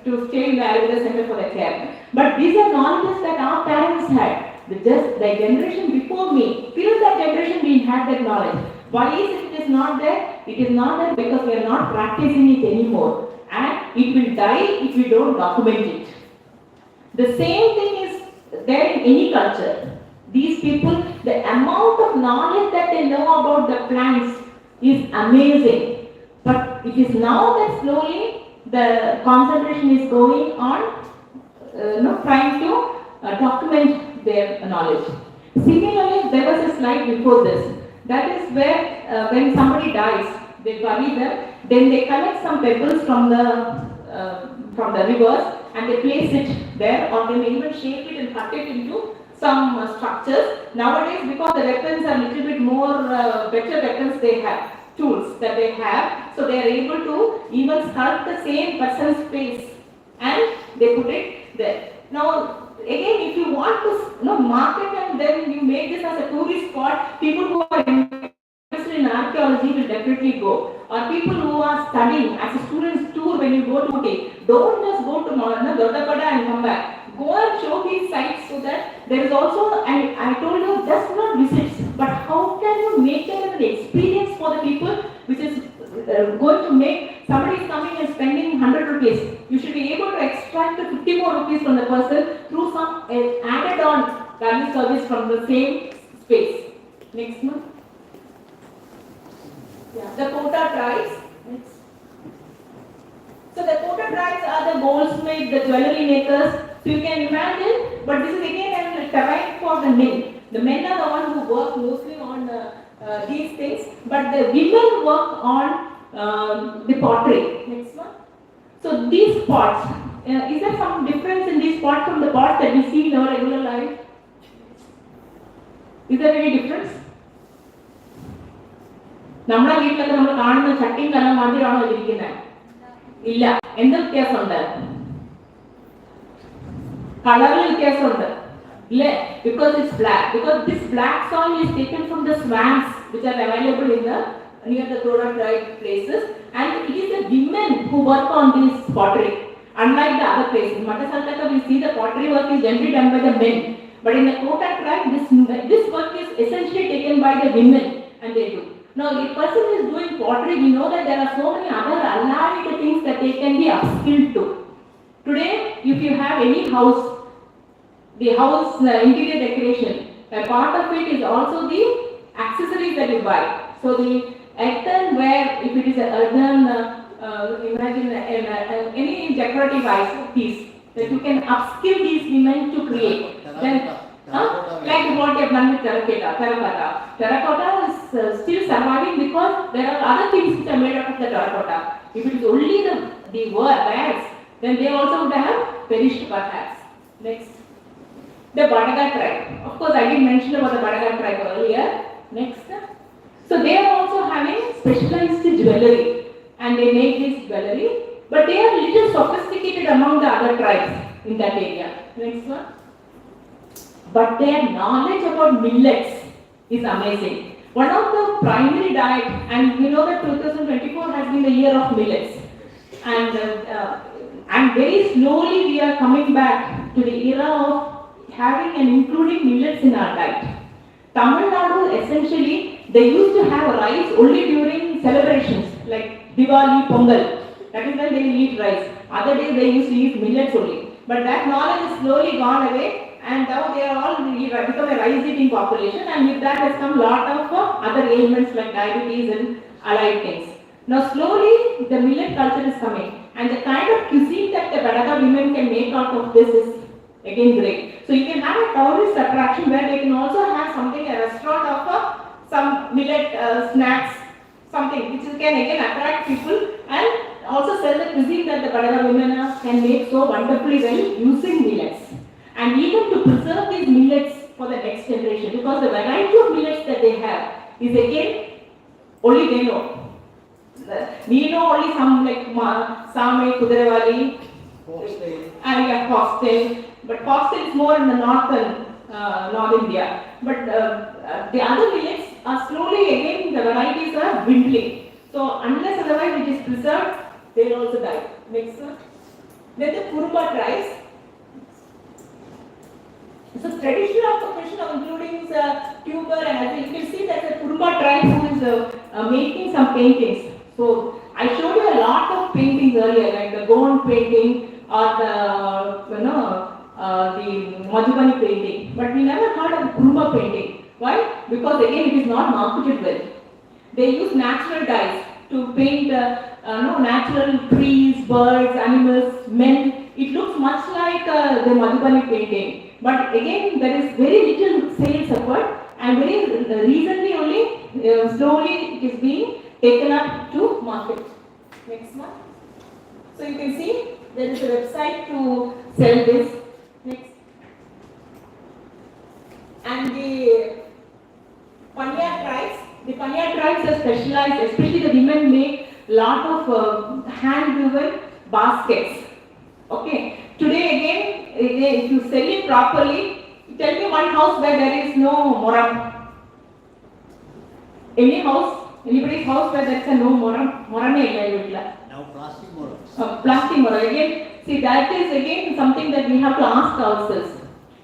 to stay in the Ayurveda center for the care. But these are knowledges that our parents had. The generation before me, till that generation we had that knowledge. Why is it is not there? It is not there because we are not practicing it anymore. And it will die if we don't document it. The same thing is there in any culture. These people, the amount of knowledge that they know about the plants is amazing. But it is now that slowly the concentration is going on trying to document their knowledge. Similarly, there was a slide before this. That is where when somebody dies, they bury them, then they collect some pebbles from the rivers and they place it there, or they may even shape it and cut it into some structures. Nowadays, because the weapons are little bit more better weapons they have, tools that they have, so they are able to even sculpt the same person's face and they put it there. Now, again, if you want to market and then you make this as a tourist spot, people who are interested in archaeology will definitely go. Or people who are studying as a student's tour when you go to Ooty, don't just go to Dodapada and come back. Go and show these sites so that there is also, and I told you, just not visits, but how can you make it as an experience for the people which is going to make, somebody is coming and spending 100 rupees. You should be able to extract the 50 more rupees from the person through some added on value service from the same space. Next one. Yeah, the Kota tribes. Next. So the coated rice are the goldsmiths, the jewelry makers. So you can imagine, but this is again a terrain for the men. The men are the ones who work mostly on these things, but the women work on the pottery. Next one. So these pots, is there some difference in these pots from the pots that we see in our regular life? Is there any difference? നമ്മുടെ വീട്ടിലൊക്കെ നമ്മൾ കാണുന്ന ചട്ടിയും കലം മാതിരിയാണോ ഇരിക്കുന്നത്? ഇല്ല. എന്ത് വ്യത്യാസമുണ്ട്? കളറിൽ വ്യത്യാസമുണ്ട് ഇല്ലേ? Because it's black. Because this black soil is taken from the swamps which are available in the near the chloride places, and it is the women who work on this pottery. Unlike the other places, Madras we see the pottery work is generally done by the men, but in the Kota tribe this work is essentially taken by the women, and they do. Now, if a person is doing pottery, we know that there are so many other allied things that they can be upskilled to. Today, if you have any house, the house interior decoration, a part of it is also the accessories that you buy. So the earthenware, if it is an earthen, imagine any decorative piece that you can upskill these women to create. Then, like what you have done with terracotta. Terracotta is still surviving because there are other things which are made out of the terracotta. If it is only the wares, then they also would have perished perhaps. Next. The Badaga tribe. Of course, I did mention about the Badaga tribe earlier. Next. So they are also having specialized jewelry, and they make this jewelry, but they are little sophisticated among the other tribes in that area. Next one. But their knowledge about millets is amazing. One of the primary diet, and we know that 2024 has been the year of millets, and very slowly we are coming back to the era of having and including millets in our diet. Tamil Nadu essentially they used to have rice only during celebrations like Diwali, Pongal. That is when they will eat rice. Other days they used to eat millets only. But that knowledge is slowly gone away, and now they are all become a rice-eating population, and with that has come lot of other ailments like diabetes and allied things. Now slowly the millet culture is coming, and the kind of cuisine that the Badaga women can make out of this is again great. So you can have a tourist attraction where they can also have something, a restaurant of some millet snacks, something which can again attract people, and also sell the cuisine that the Badaga women can make so wonderfully well using millets. And even to preserve these millets for the next generation, because the variety of millets that they have is again only they know. We know only some like Same, Kudirewali, and foxtail. But foxtail is more in the northern North India. But the other millets are slowly again the varieties are dwindling. So unless otherwise it is preserved, they will also die. Next one. Then the Kurumba tribes. So traditional occupation of including tuber, and as you can see that the Kurumba tribe who is making some paintings. So I showed you a lot of paintings earlier, like the Gond painting or the Madhubani painting, but we never heard of Kurumba painting. Why? Because again it is not marketed well. They use natural dyes to paint natural trees, birds, animals, men. It looks much like the Madhubani painting. But again, there is very little sales effort, and very recently only, slowly it is being taken up to market. Next one. So you can see there is a website to sell this. Next. And the Panya tribes are specialized, especially the women make lot of hand-woven baskets. Okay. Today again, if you sell it properly, tell me one house where there is no moram. Any house, anybody's house where there is no moram? Moram is now plastic moram. Plastic moram. Again, see that is again something that we have to ask ourselves.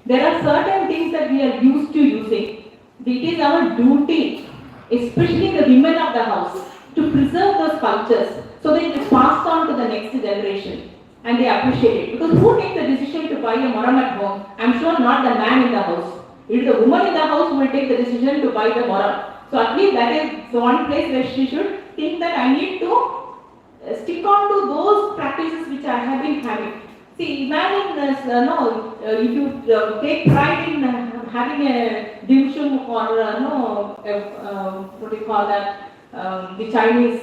There are certain things that we are used to using. It is our duty, especially the women of the house, to preserve those cultures so that it is passed on to the next generation. And they appreciate it. Because who takes the decision to buy a moram at home? I'm sure not the man in the house. It is the woman in the house who will take the decision to buy the moram. So at least that is the one place where she should think that I need to stick on to those practices which I have been having. See, imagine this, if you take pride in having a dim sum or what do you call that, the Chinese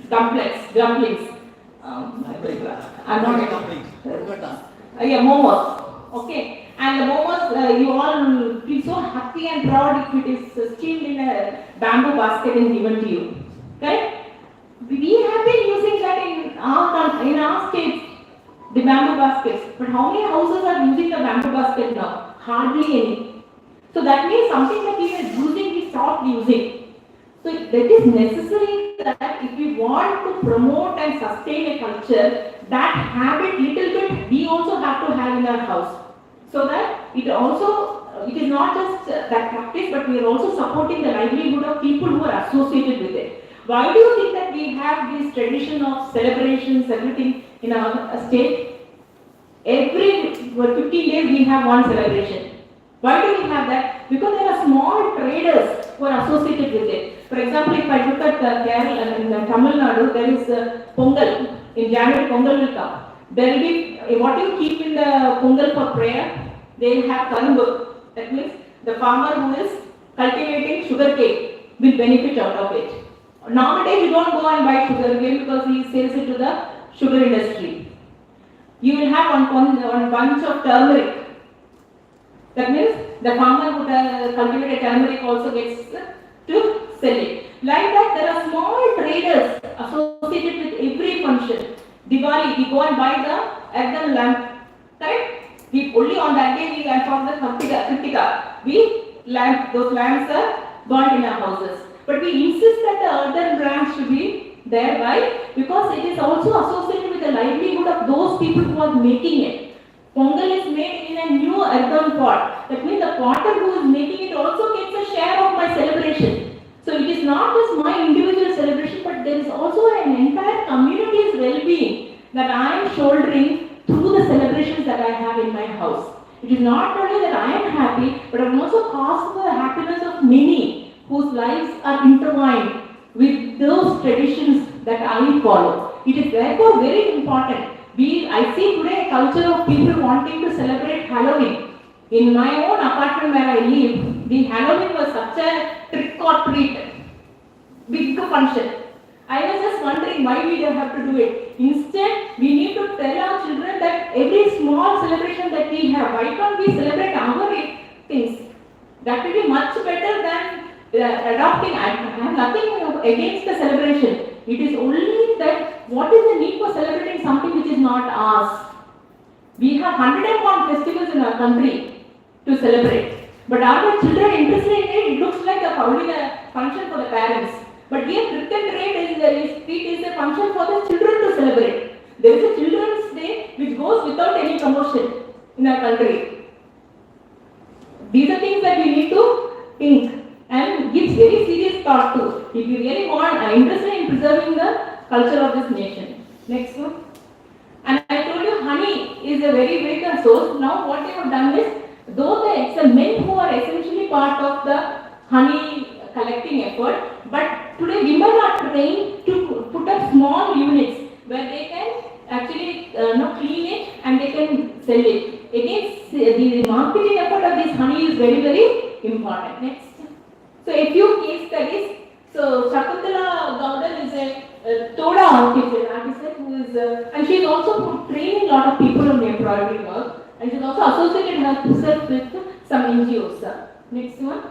dumplings. I'm not Dumplings. yeah, momos. Okay, and the momos, you all feel so happy and proud if it is steamed in a bamboo basket and given to you. Correct? We have been using that in our states, the bamboo baskets. But how many houses are using the bamboo basket now? Hardly any. So that means something that we were using, we stopped using. So that is necessary that if we want to promote and sustain a culture, that habit little bit we also have to have in our house. So that it is not just that practice, but we are also supporting the livelihood of people who are associated with it. Why do you think that we have this tradition of celebrations, everything in our state? Every 15 days we have one celebration. Why do we have that? Because there are small traders who are associated with it. For example, if I look at Kerala and Tamil Nadu, there is Pongal. In January, Pongal will come. There will be, what you keep in the Pongal for prayer, they will have karumbu. That means the farmer who is cultivating sugarcane will benefit out of it. Nowadays, you don't go and buy sugarcane because he sells it to the sugar industry. You will have one bunch of turmeric. That means the farmer who cultivated turmeric also gets to sell it. Like that, there are small traders associated with every function. Diwali, we go and buy the earthen lamp. Correct? We only on that day we for the Kritika. Those lamps are burnt in our houses. But we insist that the earthen lamp should be there. Why? Because it is also associated with the livelihood of those people who are making it. Pongal is made in a new earthen pot. That means the potter who is making it also gets a share of my celebration. So it is not just my individual celebration, but there is also an entire community's well-being that I am shouldering through the celebrations that I have in my house. It is not only that I am happy, but I am also cause for the happiness of many whose lives are intertwined with those traditions that I follow. It is therefore very important. I see today a culture of people wanting to celebrate Halloween. In my own apartment where I live, the Halloween was such a trick or treat, big function. I was just wondering why we don't have to do it. Instead, we need to tell our children that every small celebration that we have, why can't we celebrate our things? That will be much better than adopting. I have nothing against the celebration. It is only that what is the need for celebrating something which is not ours? We have 101 festivals in our country to celebrate. But are the children interested in it? It looks like a function for the parents. But here, Christian trade is a function for the children to celebrate. There is a Children's Day which goes without any promotion in our country. These are things that we need to think and give very serious thought to if you really are interested in preserving the culture of this nation. Next one. And I told you honey is a very big source. Now what they have done is, though it's the men who are essentially part of the honey collecting effort, but today women are trained to put up small units where they can actually clean it and they can sell it. Again, the marketing effort of this honey is very, very important. Next. So a few case studies. So Shakuntala Gowdan is a Toda artist who is, and she is also training a lot of people on embroidery work, and she is also associated herself with some NGOs. Next one.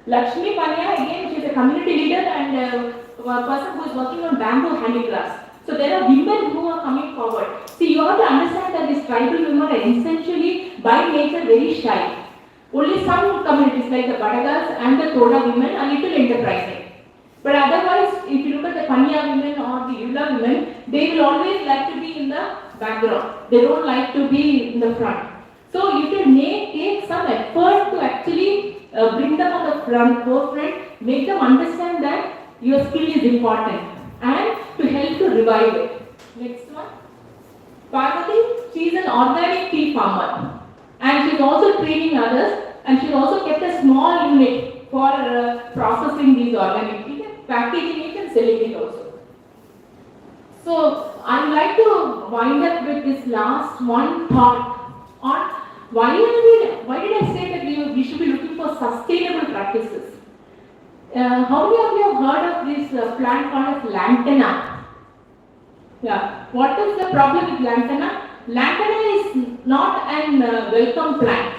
Lakshmi Panya, again she is a community leader and a person who is working on bamboo handicrafts. So there are women who are coming forward. See, you have to understand that these tribal women are essentially by nature very shy. Only some communities like the Badagas and the Toda women are little enterprising. But otherwise, if you look at the Panya women or the Yula women, they will always like to be in the background. They don't like to be in the front. So you can take some effort to actually bring them on the forefront, make them understand that your skill is important and to help to revive it. Next one. Parvati, she is an organic tea farmer and she is also training others, and she also kept a small unit for processing these organic tea, packaging it and selling it also. So I would like to wind up with this last one thought on why did I say that we should be looking for sustainable practices? How many of you have heard of this plant called as lantana? Yeah. What is the problem with lantana? Lantana is not an welcome plant.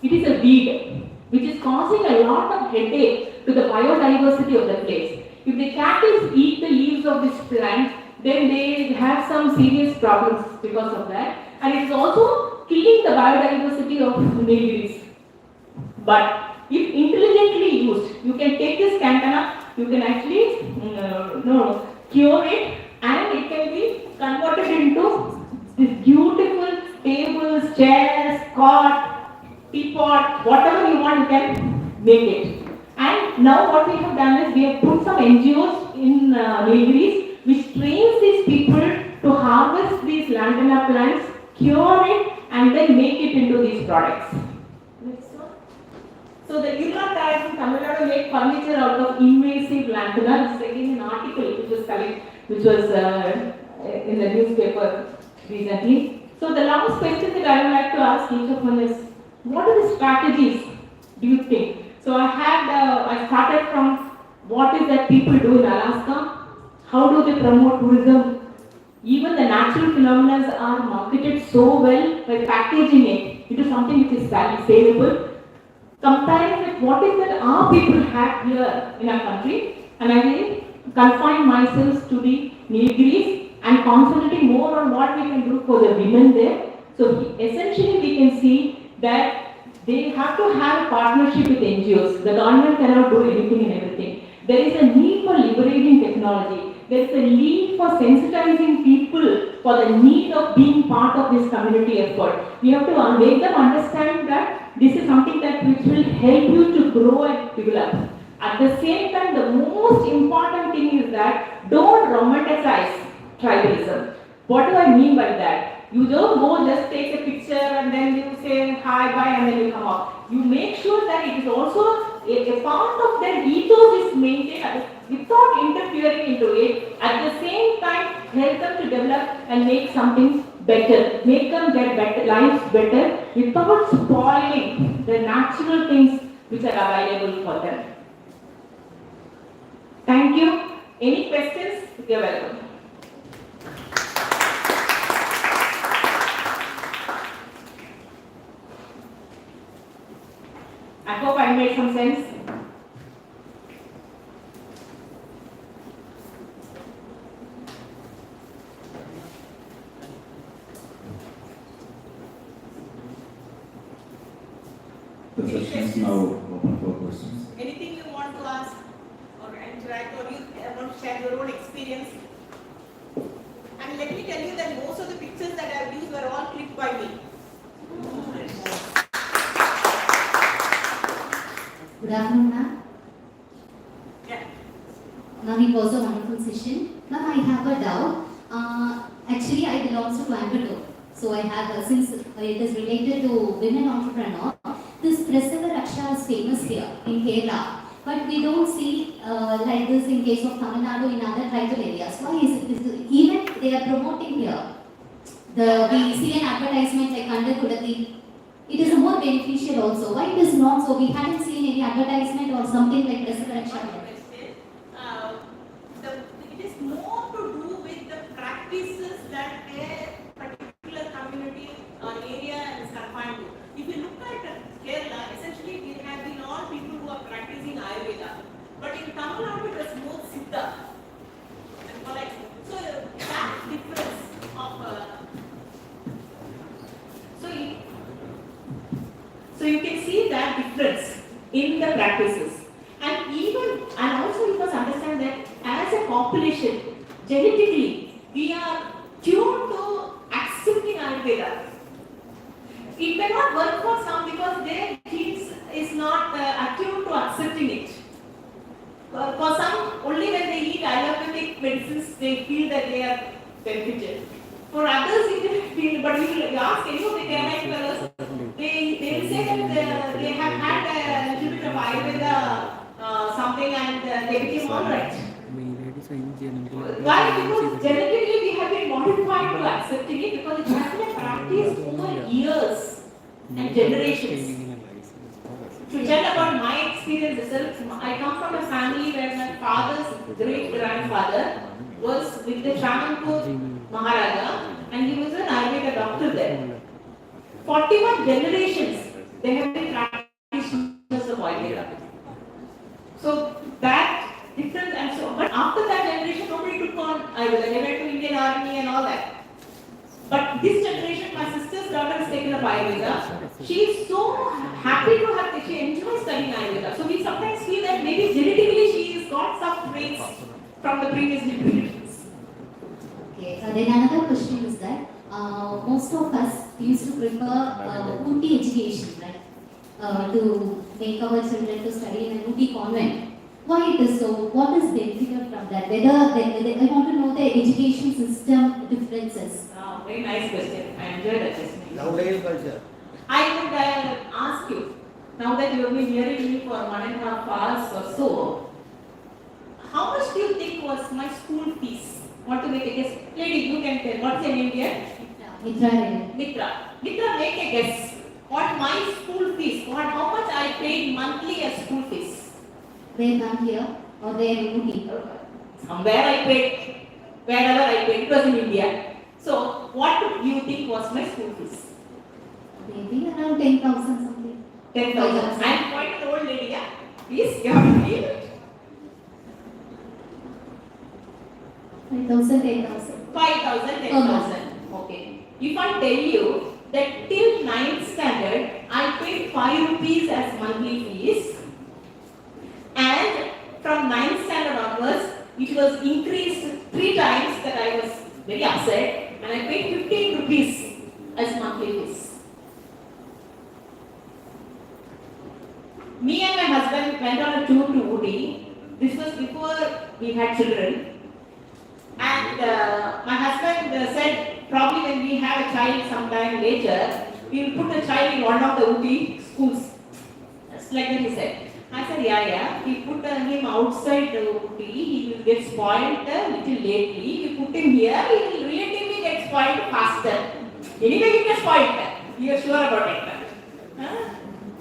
It is a weed which is causing a lot of headache to the biodiversity of the place. If the cattle eat the leaves of this plant, then they have some serious problems because of that. And it is also killing the biodiversity of Nilgiris. But if intelligently used, you can take this lantana, you can actually cure it, and it can be converted into this beautiful tables, chairs, cot, teapot, whatever you want, you can make it. And now what we have done is we have put some NGOs in Nilgiris which trains these people to harvest these lantana plants, cure it, and then make it into these products. Next one. So the Irla tribes in Tamil Nadu make furniture out of invasive lantana. This is again an article which was in the newspaper recently. So the last question that I would like to ask each of them is, what are the strategies do you think? So I started from what is that people do in Alaska, how do they promote tourism, even the natural phenomena are marketed so well by packaging it into something which is saleable, comparing with what is that our people have here in our country, and I will confine myself to the Nilgiris and concentrating more on what we can do for the women there. So essentially we can see that they have to have a partnership with NGOs. The government cannot do anything and everything. There is a need for liberating technology. There is a need for sensitizing people for the need of being part of this community effort. We have to make them understand that this is something that which will help you to grow and develop. At the same time, the most important thing is that don't romanticize tribalism. What do I mean by that? You don't go just take a picture and then you say hi, bye, and then you come out. You make sure that it is also a part of their ethos is maintained without interfering into it. At the same time, help them to develop and make something better. Make them get better lives better without spoiling the natural things which are available for them. Thank you. Any questions? You're welcome. I hope I made some sense. The session is now open for questions. Anything you want to ask or interact, or you want to share your own experience? And let me tell you that most of the pictures that I have used were all clicked by me. Good afternoon, ma'am. Yeah. Ma'am, it was a wonderful session. Ma'am, I have a doubt. Actually, I belong to Coimbatore. So I have, since it is related to women entrepreneur, this Prasava Raksha is famous here in Kerala. But we don't see like this in case of Tamil Nadu in other tribal areas. Why is it? Even they are promoting here. We see an advertisement like under Kalady. It is more beneficial also. Why it is not so? We haven't seen any advertisement or something like Resourceperson. It is more to do with the practices that a particular community or area is confined to. If you look at Kerala, essentially we have been all people who are practicing Ayurveda. But in Tamil Nadu it was more Siddha. And correct. So that difference of so you can see that difference in the practices. And also you must understand that as a population, genetically, we are tuned to accepting Ayurveda. It may not work for some because their genes is not attuned to accepting it. For some, only when they eat Ayurvedic medicines, they feel that they are benefited. For others, it will feel, but you ask any of the Kerala fellows, they will say that they have had a little bit of Ayurveda something and they became alright. Why? Because genetically we have been modified to accepting it because it has been practiced over years and generations. To tell about my experience itself, I come from a family where my father's great-grandfather was with the Travancore Maharaja and he was an Ayurveda doctor there. 41 generations they have been practitioners of Ayurveda. So that difference and so, but after that generation nobody took on Ayurveda. They went to Indian Army and all that. But this generation, my sister's daughter has taken up Ayurveda. She is so happy to have, she enjoys studying Ayurveda. So we sometimes feel that maybe genetically she has got some traits from the previous generations. Okay, then another question is that most of us used to prefer Uti education, right? To make our children to study in an Uti convent. Why it is so? What is benefited from that? Whether I want to know the education system differences. Very nice question. I enjoyed that question. Nowadays culture. I would ask you, now that you have been hearing me for 1.5 hours or so, how much do you think was my school fees? Want to make a guess? Lady, you can tell. What's your name here? Mitra. Mitra. Mitra, make a guess. What my school fees? How much I paid monthly as school fees? They come here or they are in Uti? Somewhere I paid, wherever I paid, it was in India. So, what do you think was my school fees? Maybe around 10,000 something. 10,000. I am quite an old lady, yeah? Please, you have to believe it. 5,000, 10,000. 5,000, 10,000. Okay. If I tell you that till 9th standard, I paid 5 rupees as monthly fees, and from 9th standard onwards, it was increased 3 times, that I was very upset, and I paid 15 rupees as monthly fees. Me and my husband went on a tour to Uti. This was before we had children. And my husband said, probably when we have a child sometime later, we will put a child in one of the Uti schools. That's like that he said. I said, yeah. We put him outside the Uti, he will get spoiled a little lately. We put him here, he will relatively get spoiled faster. Anyway, he gets spoiled. You are sure about it. Huh?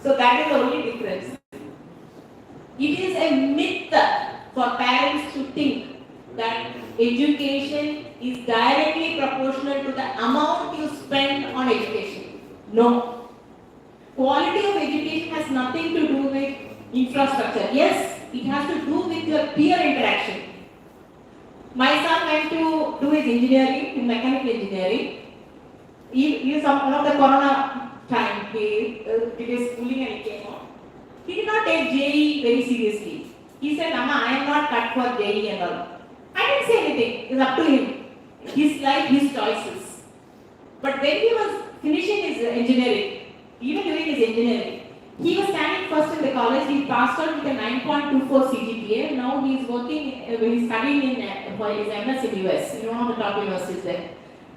So that is the only difference. It is a myth for parents to think that education is directly proportional to the amount you spend on education. No. Quality of education has nothing to do with infrastructure. Yes, it has to do with your peer interaction. My son went to do his engineering, in mechanical engineering. He some of the corona time, he did his schooling and he came out. He did not take JEE very seriously. He said, Amma, I am not cut for JEE and all. I didn't say anything. It's up to him. His life, his choices. But when he was finishing his engineering, even during his engineering, he was standing first in the college. He passed out with a 9.24 CGPA. Now he is working, he's studying for his MS in US, in one of the top universities there.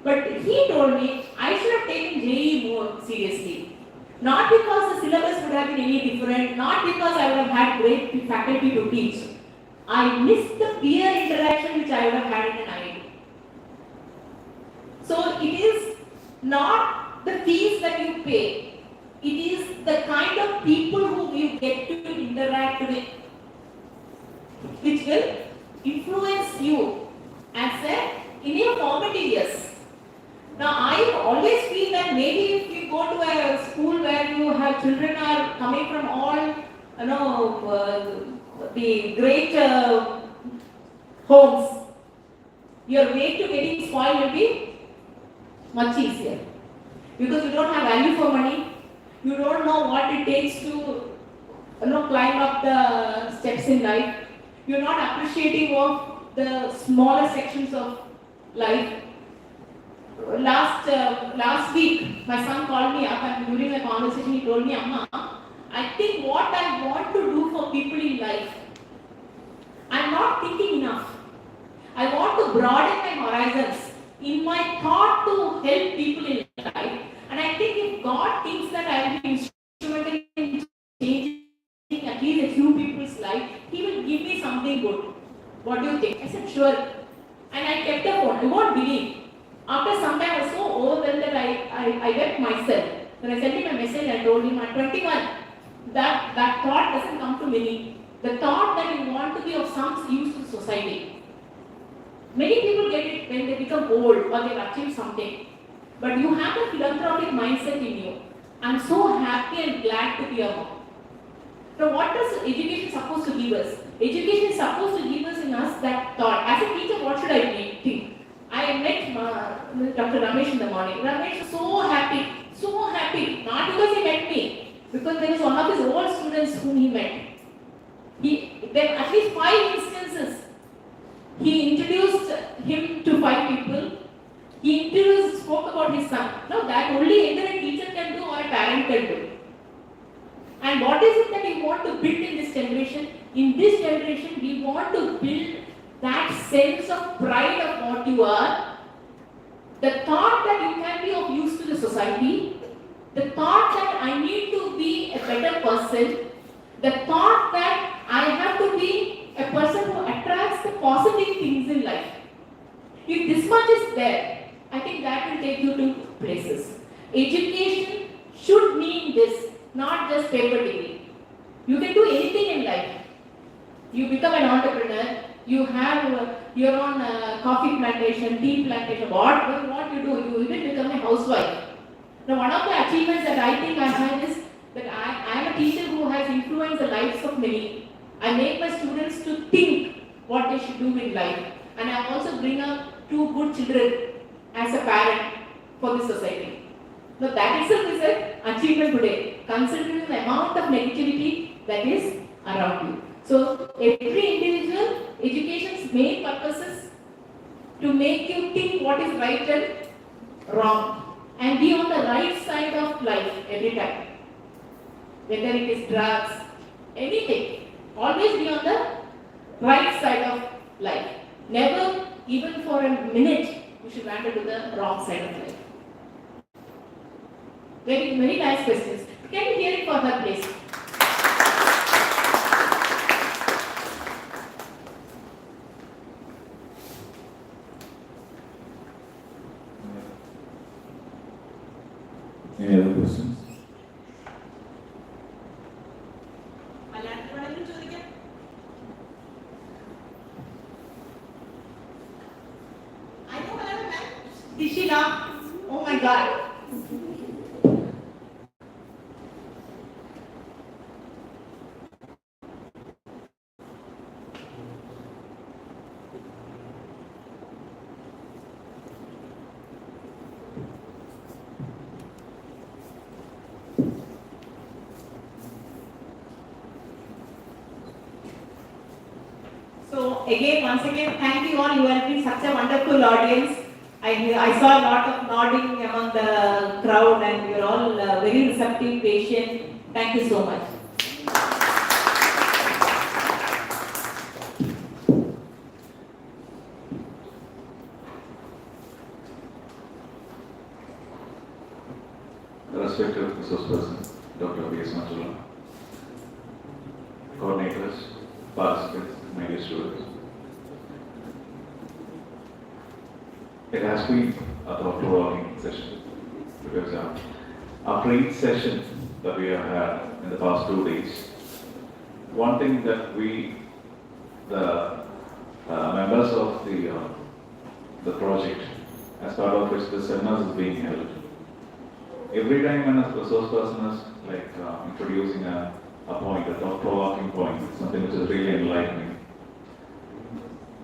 But he told me, I should have taken JEE more seriously. Not because the syllabus would have been any different, not because I would have had great faculty to teach. I missed the peer interaction which I would have had in an IIT. So it is not the fees that you pay, it is the kind of people who you get to interact with, which will influence you in your formative years. Now, I always feel that maybe if you go to a school where you have children are coming from all, the great homes, your way to getting spoiled will be much easier. Because you don't have value for money, you don't know what it takes to climb up the steps in life, you're not appreciative of the smaller sections of life. Last week, my son called me up and during a conversation he told me, Amma, I think what I want to do for people in life, I'm not thinking enough. I want to broaden my horizons in my thought to help people in life. And I think if God thinks that I will be instrumental in changing at least a few people's life, He will give me something good. What do you think? I said, sure. And I kept the phone. You won't believe. After some time, I was so overwhelmed that I wept myself. Then I sent him a message and I told him at 21, that thought doesn't come to many. The thought that you want to be of some use to society. Many people get it when they become old or they've achieved something. But you have a philanthropic mindset in you. I'm so happy and glad to be a mom. Now what is education supposed to give us? Education is supposed to give us in us that thought. As a teacher, what should I think? I met Dr. Ramesh in the morning. Ramesh was so happy. Not because he met me, because there was one of his old students whom he met. There were at least 5 instances. He introduced him to 5 people. He spoke about his son. Now that only either a teacher can do or a parent can do. And what is it that we want to build in this generation? In this generation, we want to build that sense of pride of what you are, the thought that you can be of use to the society, the thought that I need to be a better person, the thought that I have to be a person who attracts the positive things in life. If this much is there, I think that will take you to places. Education should mean this, not just paper degree. You can do anything in life. You become an entrepreneur, you have your own coffee plantation, tea plantation, what you do, you even become a housewife. Now one of the achievements that I think I have is that I am a teacher who has influenced the lives of many. I make my students to think what they should do in life. And I also bring up 2 good children as a parent for the society. Now that itself is an achievement today, considering the amount of negativity that is around you. So every individual, education's main purpose is to make you think what is right and wrong and be on the right side of life every time. Whether it is drugs, anything, always be on the right side of life. Never, even for a minute, you should wander to the wrong side of life. Very, very nice questions. Can you hear it for her, please? Any other questions? Did she laugh? Oh my God. So again, once again, thank you all. You have been such a wonderful audience. I saw a lot of nodding among the crowd, and you're all very receptive, patient. Thank you so much. Respected Resourceperson, Dr. Manjula, coordinators, participants, my dear students. It has been a thought-provoking session because after each session that we have had in the past 2 days, one thing that the members of the project, as part of which the seminars is being held, every time when a resource person is introducing a point, a thought-provoking point, something which is really enlightening,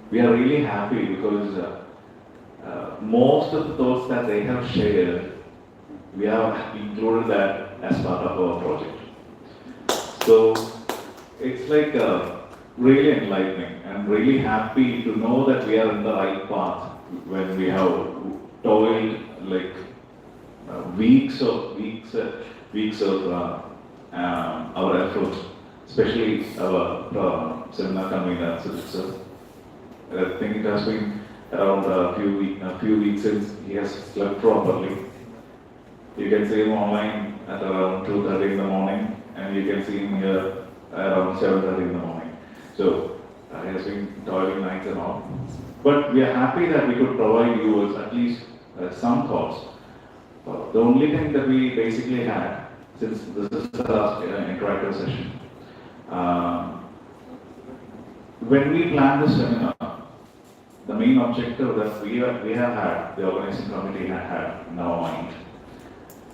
we are really happy because most of the thoughts that they have shared, we have included that as part of our project. So it's really enlightening and really happy to know that we are in the right path when we have toiled weeks of our efforts, especially our seminar convener itself. I think it has been around a few weeks since he has slept properly. You can see him online at around 2:30 in the morning, and you can see him here around 7:30 in the morning. So he has been toiling nights and all. But we are happy that we could provide you with at least some thoughts. The only thing that we basically had, since this is the last interactive session, when we planned this seminar, the main objective that we have had, the organizing committee had in our mind,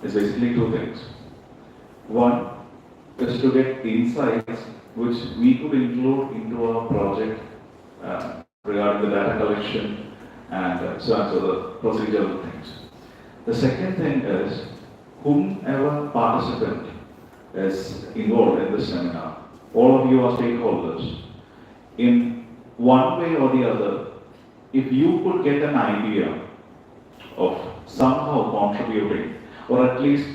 is basically two things. One is to get insights which we could include into our project regarding the data collection and so on, so the procedural things. The second thing is, whomever participant is involved in this seminar, all of you are stakeholders. In one way or the other, if you could get an idea of somehow contributing, or at least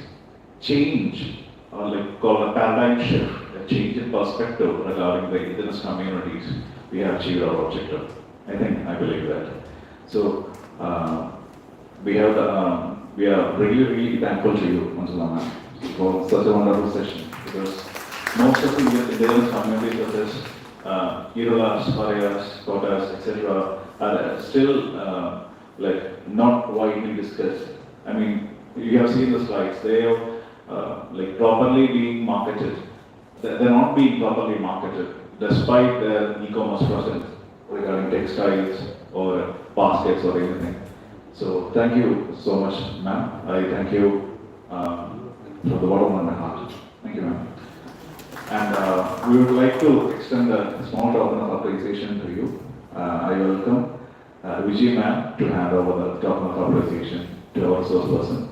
change, or like call a paradigm shift, a change in perspective regarding the Indigenous communities, we have achieved our objective. I believe that. So we are really thankful to you, Manjula ma'am, for such a wonderful session, because most of the Indigenous communities such as Irulas, Parayas, Kotas, etc. are still like not widely discussed. I mean, you have seen the slides, they are like properly being marketed. They're not being properly marketed despite their e-commerce presence regarding textiles or baskets or anything. So thank you so much, ma'am. I thank you from the bottom of my heart. Thank you, ma'am. And we would like to extend a small token of appreciation to you. I welcome Vijay ma'am to hand over the token of appreciation to our resource person.